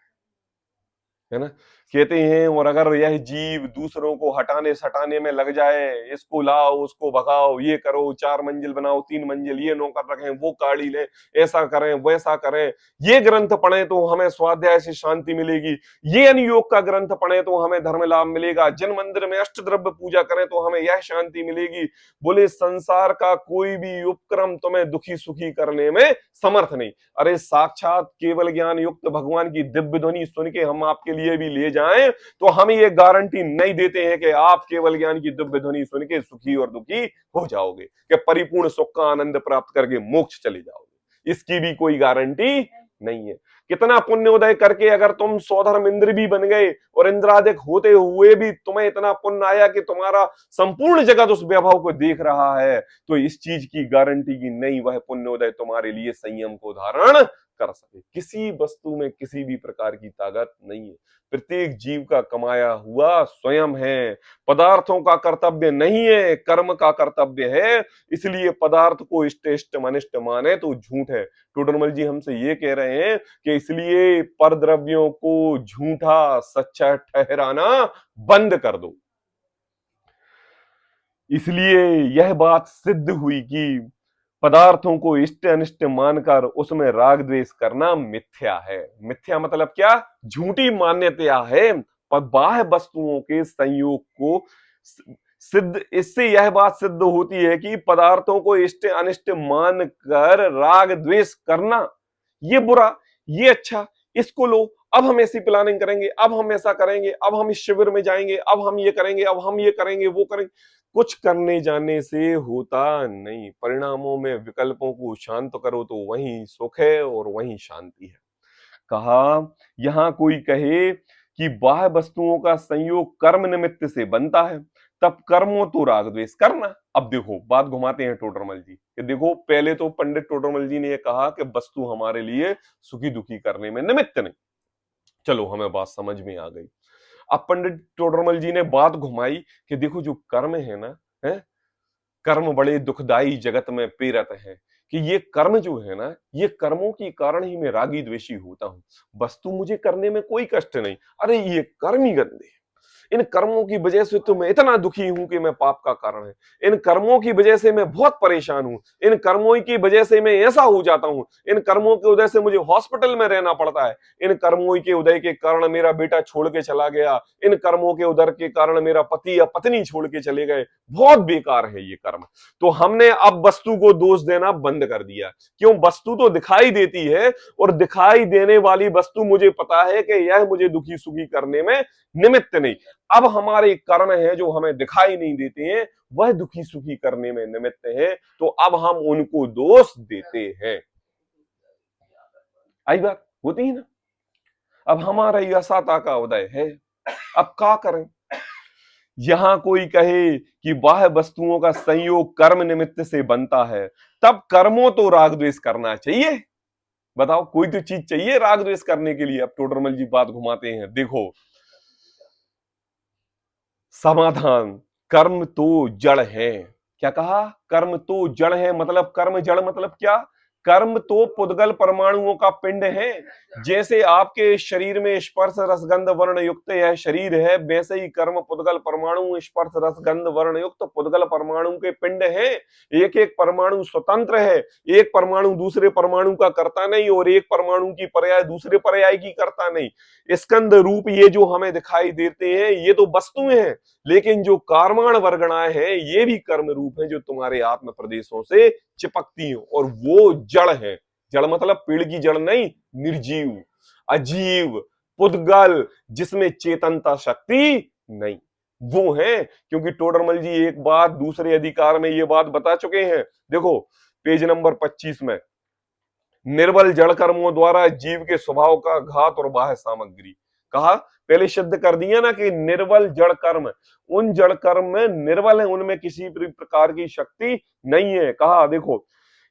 है ना। कहते हैं, और अगर यह जीव दूसरों को हटाने सटाने में लग जाए, इसको लाओ उसको भगाओ, ये करो, 4 मंजिल बनाओ, 3 मंजिल, ये नौकर रखें, वो गाड़ी लें, ऐसा करें वैसा करें, ये ग्रंथ पढ़े तो हमें स्वाध्याय से शांति मिलेगी, ये अनुयोग का ग्रंथ पढ़े तो हमें धर्म लाभ मिलेगा, जिन मंदिर में अष्ट द्रव्य पूजा करें तो हमें यह शांति मिलेगी। बोले संसार का कोई भी उपक्रम तुम्हें दुखी सुखी करने में समर्थ नहीं। अरे साक्षात केवल ज्ञान युक्त भगवान की दिव्य ध्वनि सुन के हम आपके लिए भी ले जाएं तो हम ये गारंटी नहीं देते हैं कि आप केवल ज्ञान की दिव्य ध्वनि सुन के सुखी और दुखी हो जाओगे, कि परिपूर्ण सुख का आनंद प्राप्त करके मोक्ष चले जाओगे। इसकी भी कोई गारंटी नहीं है। कितना पुण्योदय करके अगर तुम सौधर्म इंद्र भी बन गए और इंद्रादिक होते हुए भी तुम्हें इतना पुण्य आया कि तुम्हारा संपूर्ण जगत उस वैभव को देख रहा है, तो इस चीज की गारंटी की नहीं वह पुण्योदय तुम्हारे लिए संयम को धारण कर सके। किसी वस्तु में किसी भी प्रकार की ताकत नहीं है, प्रत्येक जीव का कमाया हुआ स्वयं है। पदार्थों का कर्तव्य नहीं है, कर्म का कर्तव्य है। इसलिए पदार्थ को इष्ट इष्ट अनिष्ट माने तो झूठ है। टोडरमल जी हमसे ये कह रहे हैं कि इसलिए पर द्रव्यों को झूठा सच्चा ठहराना बंद कर दो। इसलिए यह बात सिद्ध हुई कि पदार्थों को इष्ट अनिष्ट मानकर उसमें राग द्वेष करना मिथ्या है। मिथ्या मतलब क्या? झूठी मान्यता है। पर बाह्य वस्तुओं के संयोग को सिद्ध, इससे यह बात सिद्ध होती है कि पदार्थों को इष्ट अनिष्ट मानकर राग द्वेष करना, ये बुरा, ये अच्छा, इसको लो, अब हम ऐसी प्लानिंग करेंगे, अब हम ऐसा करेंगे, अब हम इस शिविर में जाएंगे, अब हम ये करेंगे, अब हम ये करेंगे, वो करेंगे। कुछ करने जाने से होता नहीं। परिणामों में विकल्पों को शांत करो तो वहीं सुख है और वहीं शांति है। कहा, यहां कोई कहे कि बाह्य वस्तुओं का संयोग कर्म निमित्त से बनता है, तब कर्मों तो राग द्वेष करना। अब देखो बात घुमाते हैं टोडरमल जी कि देखो, पहले तो पंडित टोडरमल जी ने यह कहा कि वस्तु हमारे लिए सुखी दुखी करने में निमित्त नहीं। चलो हमें बात समझ में आ गई। अब पंडित टोडरमल जी ने बात घुमाई कि देखो जो कर्म है ना, है कर्म बड़े दुखदाई जगत में प्रेरत है, कि ये कर्म जो है ना, ये कर्मों के कारण ही मैं रागी द्वेषी होता हूं। वस्तु मुझे करने में कोई कष्ट नहीं, अरे ये कर्म ही गंदे, इन कर्मों की वजह से तो मैं इतना दुखी हूं कि मैं पाप का कारण है, इन कर्मों की वजह से मैं बहुत परेशान हूं, इन कर्मों की वजह से मैं ऐसा हो जाता हूं, इन कर्मों के उदय से मुझे हॉस्पिटल में रहना पड़ता है, इन कर्मों के उदय के कारण मेरा बेटा छोड़ के चला गया, इन कर्मों के उदय के कारण मेरा पति या पत्नी छोड़ के चले गए, बहुत बेकार है ये कर्म। तो हमने अब वस्तु को दोष देना बंद कर दिया। क्यों? वस्तु तो दिखाई देती है, और दिखाई देने वाली वस्तु मुझे पता है कि यह मुझे दुखी सुखी करने में निमित्त नहीं। अब हमारे कर्म है जो हमें दिखाई नहीं देते हैं, वह दुखी सुखी करने में निमित्त है, तो अब हम उनको दोष देते हैं। आई बात होती है ना। अब हमारा यशाता का उदय है, अब क्या करें? यहां कोई कहे कि बाह्य वस्तुओं का संयोग कर्म निमित्त से बनता है, तब कर्मों तो राग द्वेष करना चाहिए। बताओ, कोई तो चीज चाहिए राग द्वेष करने के लिए। अब टोडरमल जी बात घुमाते हैं, देखो समाधान, कर्म तो जड़ है, क्या कहा? कर्म तो जड़ है, मतलब कर्म जड़ मतलब क्या? कर्म तो पुद्गल परमाणुओं का पिंड है। जैसे आपके शरीर में स्पर्श रसगंध वर्ण युक्त यह शरीर है, वैसे ही कर्म पुद्गल परमाणु स्पर्श रसगंध वर्ण युक्त पुद्गल परमाणु के पिंड है। एक एक परमाणु स्वतंत्र है, एक परमाणु दूसरे परमाणु का करता नहीं और एक परमाणु की पर्याय दूसरे पर्याय की करता नहीं। स्कंद रूप ये जो हमें दिखाई देते हैं ये तो वस्तुएं हैं, लेकिन जो कार्माण वर्गणाएं हैं ये भी कर्म रूप है जो तुम्हारे आत्म प्रदेशों से चिपकती हैं और वो जड़ है। जड़ मतलब पेड़ की जड़ नहीं, निर्जीव, अजीव, पुद्गल, जिसमें चेतनता शक्ति नहीं, वो है। क्योंकि टोडरमल जी एक बात दूसरे अधिकार में ये बात बता चुके हैं। देखो पेज नंबर 25 में, निर्बल जड़ कर्मों द्वारा जीव के स्वभाव का घात और बाह्य सामग्री कहा। पहले सिद्ध कर दिया ना कि निर्बल जड़ कर्म, उन जड़ कर्म में निर्बल है, उनमें किसी प्रकार की शक्ति नहीं है। कहा देखो,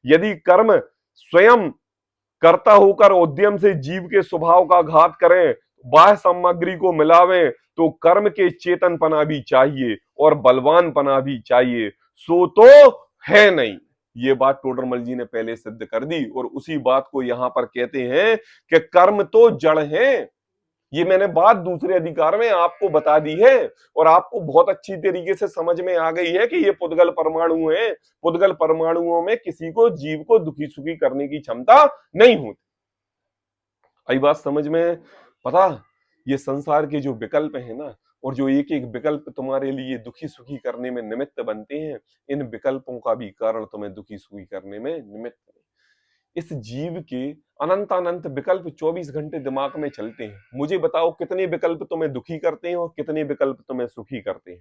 यदि कर्म स्वयं कर्ता होकर उद्यम से जीव के स्वभाव का घात करें, बाह्य सामग्री को मिलावें, तो कर्म के चेतनपना भी चाहिए और बलवानपना भी चाहिए, सो तो है नहीं। ये बात टोडरमल जी ने पहले सिद्ध कर दी और उसी बात को यहां पर कहते हैं कि कर्म तो जड़ है। ये मैंने बात दूसरे अधिकार में आपको बता दी है और आपको बहुत अच्छी तरीके से समझ में आ गई है कि ये पुद्गल परमाणु है। पुद्गल परमाणुओं में किसी को जीव को दुखी सुखी करने की क्षमता नहीं होती। आई बात समझ में? पता, ये संसार के जो विकल्प है ना, और जो एक एक विकल्प तुम्हारे लिए दुखी सुखी करने में निमित्त बनते हैं, इन विकल्पों का भी कारण तुम्हें दुखी सुखी करने में निमित्त है। इस जीव के अनंत अनंत विकल्प 24 घंटे दिमाग में चलते हैं। मुझे बताओ कितने विकल्प तुम्हें दुखी करते हैं और कितने विकल्प तुम्हें सुखी करते हैं,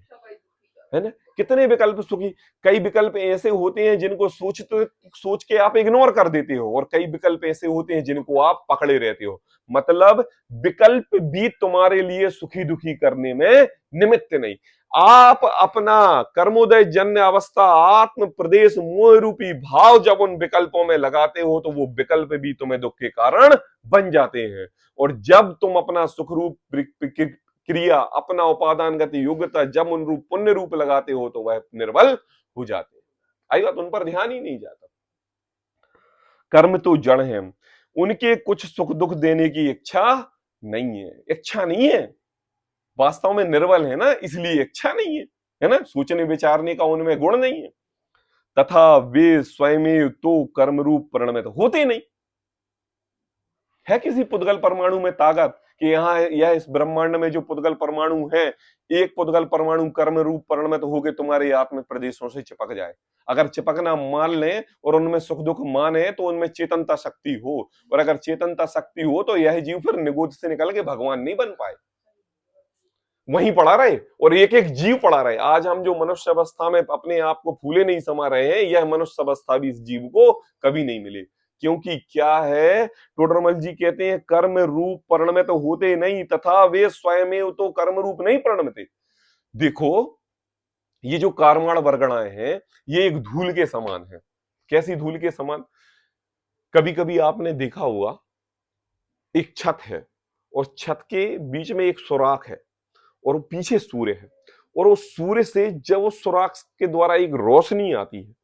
है ना? कितने विकल्प सुखी, कई विकल्प ऐसे होते हैं जिनको सोच के आप इग्नोर कर देते हो और कई विकल्प ऐसे होते हैं जिनको आप पकड़े रहते हो। मतलब विकल्प भी तुम्हारे लिए सुखी दुखी करने में निमित्त नहीं। आप अपना कर्मोदय जन्य अवस्था आत्म प्रदेश मोह रूपी भाव जब उन विकल्पों में लगाते हो तो वो विकल्प भी तुम्हें दुख के कारण बन जाते हैं। और जब तुम अपना सुख रूप क्रिया, अपना उपादान गति योग्यता जब उन रूप पुण्य रूप लगाते हो तो वह निर्बल हो जाते हैं। आई बात, उन पर ध्यान ही नहीं जाता। कर्म तो जड़ है, उनके कुछ सुख दुख देने की इच्छा नहीं है। इच्छा नहीं है, वास्तव में निर्बल है ना, इसलिए इच्छा नहीं है ना? सोचने विचारने का उनमें गुण नहीं है। तथा वे स्वयं तो कर्म रूप परिणमित होते नहीं। है किसी पुद्गल परमाणु में ताकत कि यहाँ यह इस ब्रह्मांड में जो पुद्गल परमाणु है, एक पुद्गल परमाणु कर्म रूप परिणमित होकर तुम्हारे आत्म प्रदेशों से चिपक जाए? अगर चिपकना मान लें और उनमें सुख दुख माने तो उनमें चेतनता शक्ति हो, और अगर चेतनता शक्ति हो तो यह जीव फिर निगोद से निकल के भगवान नहीं बन पाए, वहीं पड़ा रहे और एक एक जीव पड़ा रहे। आज हम जो मनुष्य अवस्था में अपने आप को फूले नहीं समा रहे हैं, यह मनुष्य अवस्था भी इस जीव को कभी नहीं मिले। क्योंकि क्या है, टोडरमल जी कहते हैं कर्म रूप परिणमित होते नहीं तथा वे स्वयं तो कर्म रूप नहीं परिणमित। देखो ये जो कार्माण वर्गणाएं हैं ये एक धूल के समान है। कैसी धूल के समान? कभी कभी आपने देखा होगा एक छत है और छत के बीच में एक सुराख है और पीछे सूर्य है, और उस सूर्य से जब उस सुराख के द्वारा एक रोशनी आती है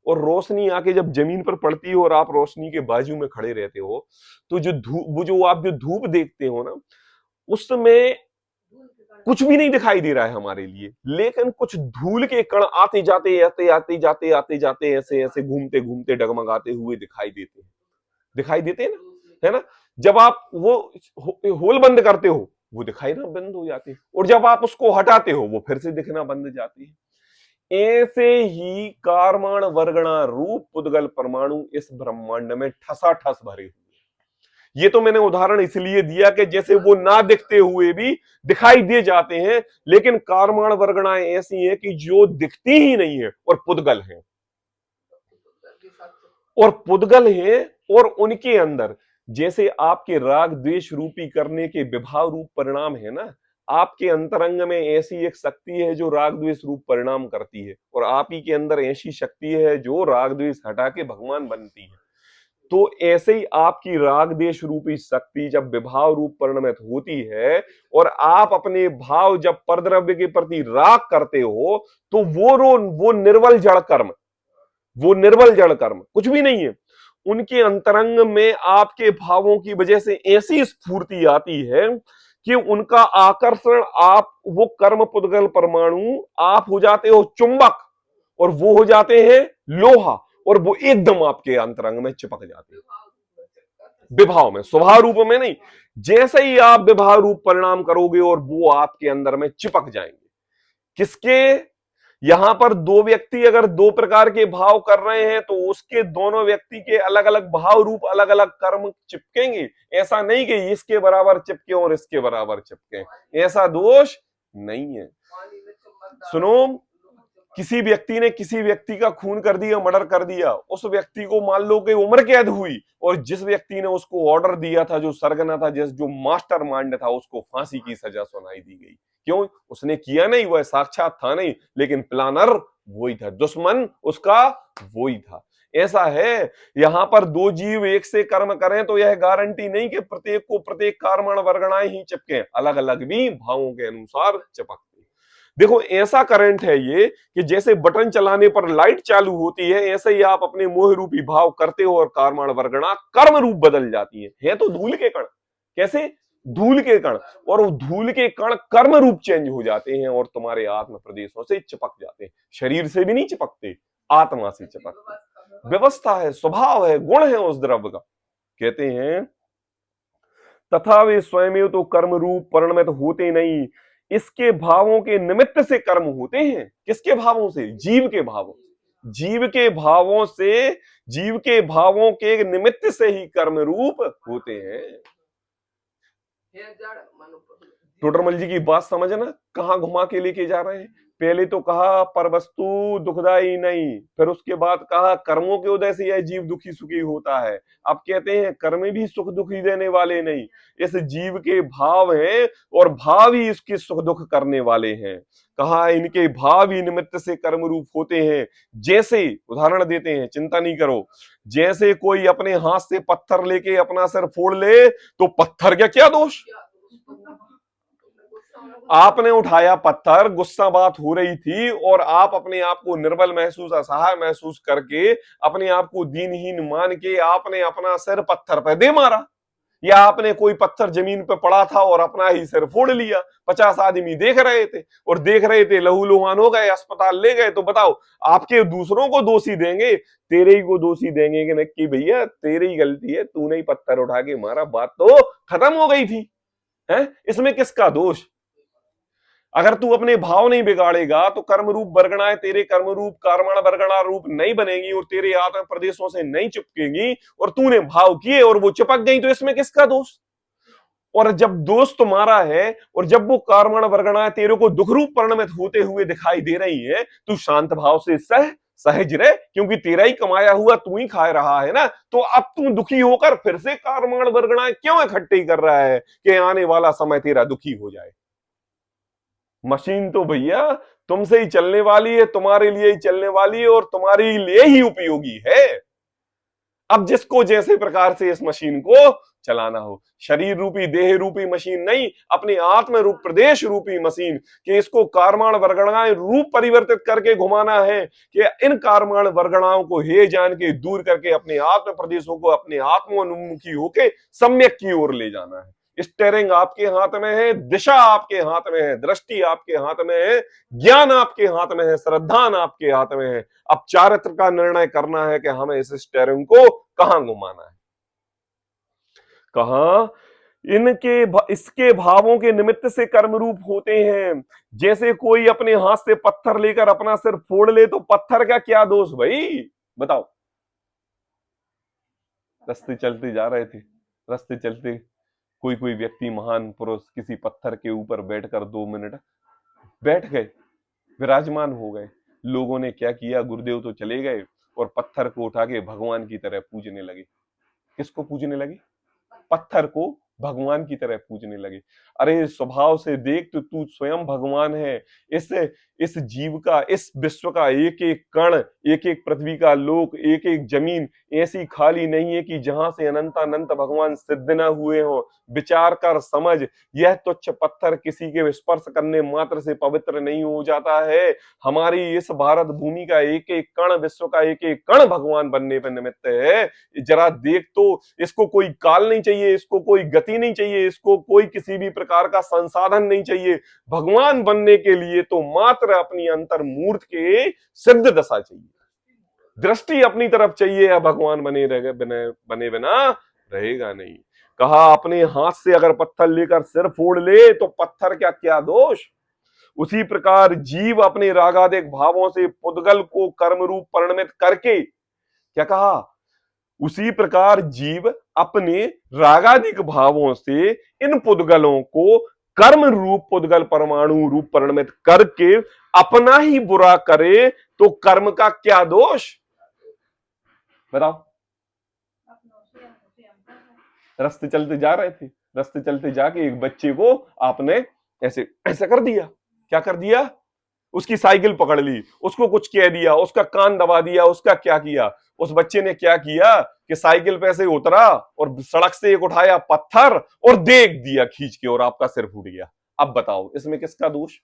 और रोशनी आके जब जमीन पर पड़ती है और आप रोशनी के बाजू में खड़े रहते हो, तो जो धूप, वो जो आप जो धूप देखते हो ना, उसमें कुछ भी नहीं दिखाई दे रहा है हमारे लिए, लेकिन कुछ धूल के कण आते जाते आते जाते ऐसे ऐसे घूमते घूमते डगमगाते हुए दिखाई देते हैं ना, है ना? जब आप वो होल बंद करते हो वो दिखाई ना बंद हो जाती है, और जब आप उसको हटाते हो वो फिर से दिखना बंद जाती है। ऐसे ही कार्माण वर्गणा रूप पुद्गल परमाणु इस ब्रह्मांड में ठसाठस भरे हुए। ये तो मैंने उदाहरण इसलिए दिया कि जैसे वो ना दिखते हुए भी दिखाई दे जाते हैं, लेकिन कार्माण वर्गणाएं ऐसी हैं कि जो दिखती ही नहीं है और पुद्गल है, और पुद्गल है। और उनके अंदर जैसे आपके राग द्वेष रूपी करने के विभाव रूप परिणाम है ना, आपके अंतरंग में ऐसी एक शक्ति है जो राग द्वेष रूप परिणाम करती है, और आप ही के अंदर ऐसी शक्ति है जो राग द्वेष हटा के भगवान बनती है। तो ऐसे ही आपकी राग देश रूपी शक्ति जब विभाव रूप परिणमित होती है और आप अपने भाव जब परद्रव्य के प्रति राग करते हो, तो वो निर्बल जड़ कर्म, वो निर्बल जड़ कर्म कुछ भी नहीं है। उनके अंतरंग में आपके भावों की वजह से ऐसी स्फूर्ति आती है कि उनका आकर्षण, आप वो कर्म पुद्गल परमाणु आप हो जाते हो चुंबक और वो हो जाते हैं लोहा, और वो एकदम आपके अंतरंग में चिपक जाते हैं विभाव में, स्वभाव रूप में नहीं। जैसे ही आप विभाव रूप परिणाम करोगे और वो आपके अंदर में चिपक जाएंगे। किसके? यहां पर दो व्यक्ति अगर दो प्रकार के भाव कर रहे हैं तो उसके दोनों व्यक्ति के अलग अलग भाव रूप अलग अलग कर्म चिपकेंगे। ऐसा नहीं कि इसके बराबर चिपके और इसके बराबर चिपके, ऐसा दोष नहीं है। सुनो, किसी व्यक्ति ने किसी व्यक्ति का खून कर दिया, मर्डर कर दिया, उस व्यक्ति को मान लो कि उम्र कैद हुई, और जिस व्यक्ति ने उसको ऑर्डर दिया था, जो सरगना था, जो मास्टर माइंड था, उसको फांसी की सजा सुनाई दी गई। क्यों? उसने किया नहीं, वह साक्षात था नहीं, लेकिन प्लानर वही था, दुश्मन उसका वही था। ऐसा है, यहां पर दो जीव एक से कर्म करें तो यह गारंटी नहीं कि प्रत्येक को प्रत्येक कर्मण वर्गणाएं ही चिपके, अलग अलग भी भावों के अनुसार चिपकते। देखो, ऐसा करंट है ये कि जैसे बटन चलाने पर लाइट चालू होती है, ऐसे ही आप अपने मोह रूपी भाव करते हो और कर्मण वर्गणा कर्म रूप बदल जाती है तो धूल के कण। कैसे? धूल के कण, और वो धूल के कण कर्म रूप चेंज हो जाते हैं और तुम्हारे आत्म प्रदेशों से चिपक जाते हैं। शरीर से भी नहीं चिपकते, आत्मा से चिपकते। व्यवस्था है, स्वभाव है, गुण है उस द्रव्य का। कहते हैं तथा वे स्वयं तो कर्म रूप परिणमित होते नहीं, इसके भावों के निमित्त से कर्म होते हैं। किसके भावों से? जीव के भावों। जीव के भावों से, जीव के भावों के निमित्त से ही कर्म रूप होते हैं। टोडरमल जी की बात समझना, कहां घुमा के लेके जा रहे हैं। पहले तो कहा पर वस्तु दुखदाई नहीं, फिर उसके बाद कहा कर्मों के उदय से यह जीव दुखी सुखी होता है। अब कहते हैं कर्म भी सुख दुखी देने वाले नहीं, इस जीव के भाव हैं और भाव ही इसके सुख दुख करने वाले हैं। कहा इनके भाव ही निमित्त से कर्म रूप होते हैं। जैसे उदाहरण देते हैं, चिंता नहीं करो, जैसे कोई अपने हाथ से पत्थर लेके अपना सिर फोड़ ले तो पत्थर का क्या दोष? आपने उठाया पत्थर, गुस्सा बात हो रही थी और आप अपने आप को निर्बल महसूस, असहाय महसूस करके अपने आप को दीनहीन मान के आपने अपना सिर पत्थर पर दे मारा, या आपने कोई पत्थर जमीन पर पड़ा था और अपना ही सिर फोड़ लिया। 50 आदमी देख रहे थे और देख रहे थे, लहूलुहान हो गए, अस्पताल ले गए। तो बताओ, आपके दूसरों को दोषी देंगे, तेरे ही को दोषी देंगे कि नक्की भैया तेरी ही गलती है, तूने ही पत्थर उठा के मारा, बात तो खत्म हो गई थी। है इसमें किसका दोष? अगर तू अपने भाव नहीं बिगाड़ेगा तो कर्म रूप वर्गणाएं तेरे कर्म रूप कर्मण वर्गणा रूप नहीं बनेगी और तेरे आत्म प्रदेशों से नहीं चिपकेंगी, और तूने भाव किए और वो चिपक गई, तो इसमें किसका दोष? और जब दोष तुम्हारा है और जब वो कर्मण वर्गणाएं तेरे को दुख रूप परिणमित होते हुए दिखाई दे रही है, तू शांत भाव से सहज रहे, क्योंकि तेरा ही कमाया हुआ तू ही खा रहा है ना। तो अब तू दुखी होकर फिर से कर्मण वर्गणाएं क्यों इकट्ठी कर रहा है कि आने वाला समय तेरा दुखी हो जाए? मशीन तो भैया तुमसे ही चलने वाली है, तुम्हारे लिए ही चलने वाली है और तुम्हारे लिए ही उपयोगी है। अब जिसको जैसे प्रकार से इस मशीन को चलाना हो, शरीर रूपी देह रूपी मशीन नहीं, अपने आत्म रूप प्रदेश रूपी मशीन, कि इसको कार्माण वर्गणाएं रूप परिवर्तित करके घुमाना है, कि इन कार्माण वर्गणाओं को हे जान के दूर करके अपने आत्म प्रदेशों को अपने आत्मोन्मुखी होके सम्यक की ओर ले जाना है। स्टेयरिंग आपके हाथ में है, दिशा आपके हाथ में है, दृष्टि आपके हाथ में है, ज्ञान आपके हाथ में है, श्रद्धान आपके हाथ में है। अब चारित्र का निर्णय करना है कि हमें इस स्टेयरिंग को कहां घुमाना है। कहा इसके भावों के निमित्त से कर्म रूप होते हैं। जैसे कोई अपने हाथ से पत्थर लेकर अपना सिर फोड़ ले तो पत्थर का क्या दोष भाई? बताओ। रास्ते चलते जा रहे थे, रास्ते चलते कोई कोई व्यक्ति, महान पुरुष, किसी पत्थर के ऊपर बैठकर 2 मिनट बैठ गए, विराजमान हो गए। लोगों ने क्या किया, गुरुदेव तो चले गए और पत्थर को उठा के भगवान की तरह पूजने लगे। किसको पूजने लगे? पत्थर को भगवान की तरह पूजने लगे। अरे स्वभाव से देख तो तू स्वयं भगवान है। इस इस जीव का, इस विश्व का एक एक कण, एक एक पृथ्वी का लोक, एक एक जमीन ऐसी खाली नहीं है कि जहां से अनंत अनंत भगवान सिद्ध न हुए हों। विचार कर समझ, यह तुच्छ पत्थर किसी के स्पर्श करने मात्र से पवित्र नहीं हो जाता है। हमारी इस भारत भूमि का एक एक कण, विश्व का एक एक कण भगवान बनने पर निमित्त है। जरा देख तो, इसको कोई काल नहीं चाहिए, इसको कोई गति नहीं चाहिए, इसको कोई किसी भी प्रकार का संसाधन नहीं चाहिए। भगवान बनने के लिए तो मात्र अपनी अंतर्मूर्त के सिद्ध दशा चाहिए, दृष्टि अपनी तरफ चाहिए, या भगवान बने बिना रहेगा नहीं। कहा अपने हाथ से अगर पत्थर लेकर सिर फोड़ ले तो पत्थर क्या क्या दोष। उसी प्रकार जीव अपने रागादिक भावों से पुद्गल को कर्म रूप परिणमित करके, क्या कहा, उसी प्रकार जीव अपने रागादिक भावों से इन पुद्गलों को कर्म रूप पुद्गल परमाणु रूप परिणमित करके अपना ही बुरा करे तो कर्म का क्या दोष। बताओ। रास्ते चलते जा रहे थे, रास्ते चलते जाके एक बच्चे को आपने ऐसे ऐसा कर दिया। क्या कर दिया? उसकी साइकिल पकड़ ली, उसको कुछ कह दिया, उसका कान दबा दिया, उसका क्या किया। उस बच्चे ने क्या किया कि साइकिल पे से उतरा और सड़क से एक उठाया पत्थर और देख दिया खींच के, और आपका सिर फूट गया। अब बताओ इसमें किसका दोष?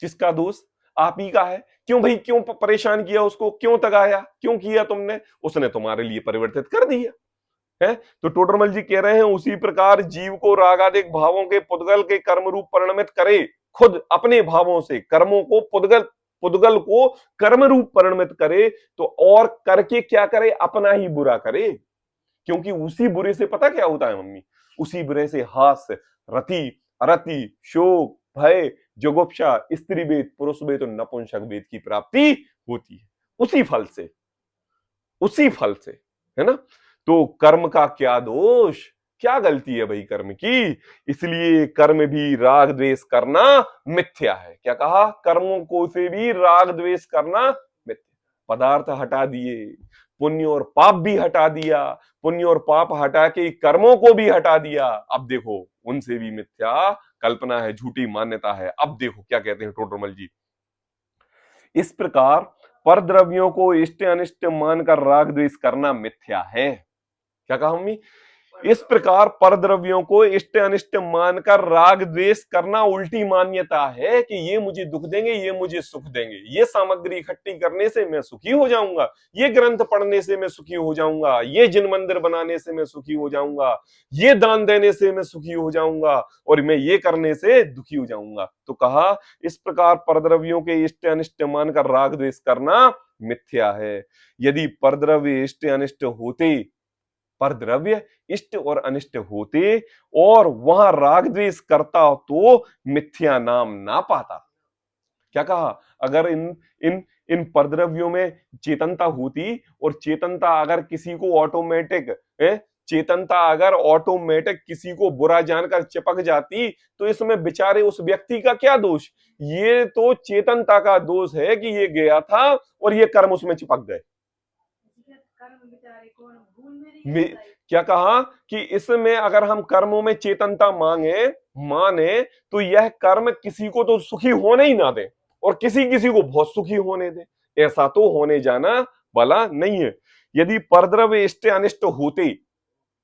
किसका दोष? आप ही का है। क्यों भाई, क्यों परेशान किया उसको, क्यों तगाया, क्यों किया तुमने? उसने तुम्हारे लिए परिवर्तित कर दिया है। तो टोडरमल जी कह रहे हैं उसी प्रकार जीव को रागादिक भावों के पुद्गल के कर्म रूप परिणमित करे, खुद अपने भावों से कर्मों को पुद्गल को कर्म रूप परिणमित करे, तो और करके क्या करे? अपना ही बुरा करे। क्योंकि उसी बुरे से पता क्या होता है मम्मी? उसी बुरे से हास्य, रति, अरति, शोक, भय, जुगुप्सा, स्त्री भेद, पुरुष भेद और नपुंसक भेद की प्राप्ति होती है। उसी फल से, उसी फल से, है ना। तो कर्म का क्या दोष, क्या गलती है भाई कर्म की? इसलिए कर्म भी राग द्वेष करना मिथ्या है। क्या कहा? कर्मों को से भी राग द्वेष करना मिथ्या। पदार्थ हटा दिए, पुण्य और पाप भी हटा दिया, पुण्य और पाप हटा के कर्मों को भी हटा दिया। अब देखो उनसे भी मिथ्या कल्पना है, झूठी मान्यता है। अब देखो क्या कहते हैं टोडरमल जी। इस प्रकार परद्रव्यों को इष्ट अनिष्ट मानकर राग द्वेष करना मिथ्या है। क्या कहा मम्मी? इस प्रकार परद्रव्यों को इष्ट अनिष्ट मानकर राग द्वेष करना उल्टी मान्यता है कि ये मुझे दुख देंगे, ये मुझे सुख देंगे, ये सामग्री इकट्ठी करने से मैं सुखी हो जाऊंगा, ये ग्रंथ पढ़ने से मैं सुखी हो जाऊंगा, ये जिन मंदिर बनाने से मैं सुखी हो जाऊंगा, ये दान देने से मैं सुखी हो जाऊंगा, और मैं ये करने से दुखी हो जाऊंगा। तो कहा इस प्रकार परद्रव्यों के इष्ट अनिष्ट मानकर राग द्वेष करना मिथ्या है। यदि परद्रव्य इष्ट अनिष्ट होते, पर द्रव्य इष्ट और अनिष्ट होते और वहां राग द्वेष करता तो मिथ्या नाम ना पाता। क्या कहा? अगर इन इन इन परद्रव्यों में चेतनता होती, और चेतनता अगर किसी को ऑटोमेटिक चेतनता अगर ऑटोमेटिक किसी को बुरा जानकर चिपक जाती, तो इसमें बेचारे उस व्यक्ति का क्या दोष? ये तो चेतनता का दोष है कि ये गया था और ये कर्म उसमें चिपक गए। क्या कहा कि इसमें अगर हम कर्मों में चेतनता माने तो यह कर्म किसी को तो सुखी होने ही ना दे और किसी किसी को बहुत सुखी होने दे। ऐसा तो होने जाना वाला नहीं है। यदि परद्रव्य इष्ट अनिष्ट होते,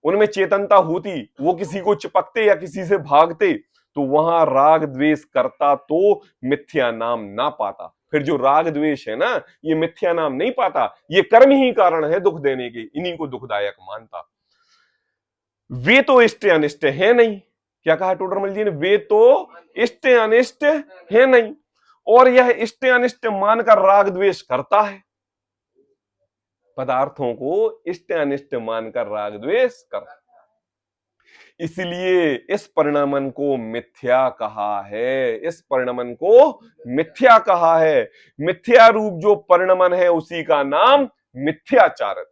उनमें चेतनता होती, वो किसी को चिपकते या किसी से भागते, तो वहां राग द्वेष करता तो मिथ्या नाम ना पाता। फिर जो राग द्वेष है ना, ये मिथ्या नाम नहीं पाता, ये कर्म ही कारण है दुख देने के, इन्हीं को दुखदायक मानता। वे तो इष्ट अनिष्ट है नहीं। क्या कहा टोडरमल जी ने? वे तो इष्ट अनिष्ट है नहीं, और यह इष्ट अनिष्ट मानकर राग द्वेष करता है। पदार्थों को इष्ट अनिष्ट मानकर राग द्वेष करता, इसलिए इस परिणामन को मिथ्या कहा है। इस परिणामन को मिथ्या कहा है। मिथ्या रूप जो परिणामन है उसी का नाम मिथ्याचार।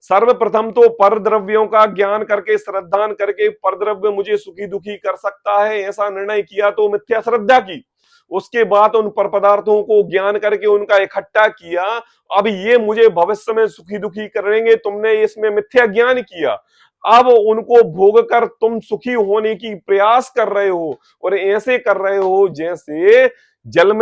सर्वप्रथम तो परद्रव्यों का ज्ञान करके, श्रद्धान करके परद्रव्य मुझे सुखी दुखी कर सकता है ऐसा निर्णय किया तो मिथ्या श्रद्धा की। उसके बाद उन पर पदार्थों को ज्ञान करके उनका इकट्ठा किया, अब ये मुझे भविष्य में सुखी दुखी करेंगे, तुमने इसमें मिथ्या ज्ञान किया। अब उनको भोग कर तुम सुखी होने की प्रयास कर रहे हो, और ऐसे कर रहे हो जैसे जल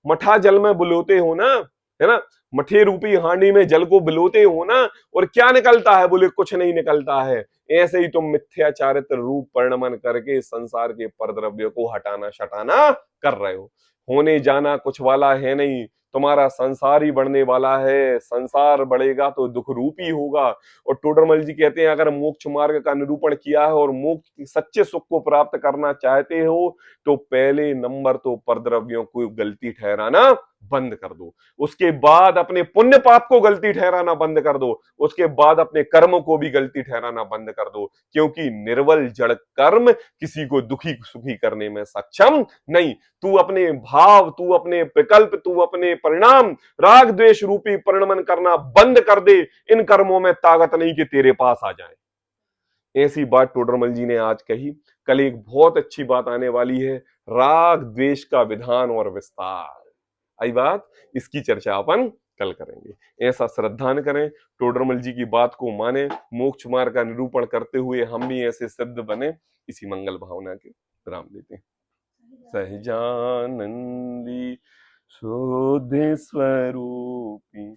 मठा जल में बुलोते हो ना, है ना, मठे रूपी हांडी में जल को बिलोते हो ना, और क्या निकलता है, बोले कुछ नहीं निकलता है। ऐसे ही तुम मिथ्या चारित्र रूप परिणमन करके संसार के परद्रव्य को हटाना शटाना कर रहे हो। होने जाना कुछ वाला है नहीं, तुम्हारा संसार ही बढ़ने वाला है। संसार बढ़ेगा तो दुख रूपी होगा। और टोडरमल जी कहते हैं अगर मोक्ष मार्ग का निरूपण किया है और मोक्ष सच्चे सुख को प्राप्त करना चाहते हो तो पहले नंबर तो परद्रव्यों को गलती ठहराना बंद कर दो, उसके बाद अपने पुण्य पाप को गलती ठहराना बंद कर दो, उसके बाद अपने कर्म को भी गलती ठहराना बंद कर दो, क्योंकि निर्बल जड़ कर्म किसी को दुखी सुखी करने में सक्षम नहीं। तू अपने भाव, तू अपने विकल्प, तू अपने परिणाम राग द्वेष रूपी परिणमन करना बंद कर दे। इन कर्मों में ताकत नहीं कि तेरे पास आ जाए। ऐसी बात टोडरमल जी ने आज कही। कल एक बहुत अच्छी बात आने वाली है, राग द्वेष का विधान और विस्तार। आई बात, इसकी चर्चा अपन कल करेंगे। ऐसा श्रद्धान करें, टोडरमल जी की बात को माने, मोक्ष मार्ग का निरूपण करते हुए हम भी ऐसे सिद्ध बने। इसी मंगल भावना के विराम देते हैं। सहजानंदी शोध स्वरूपी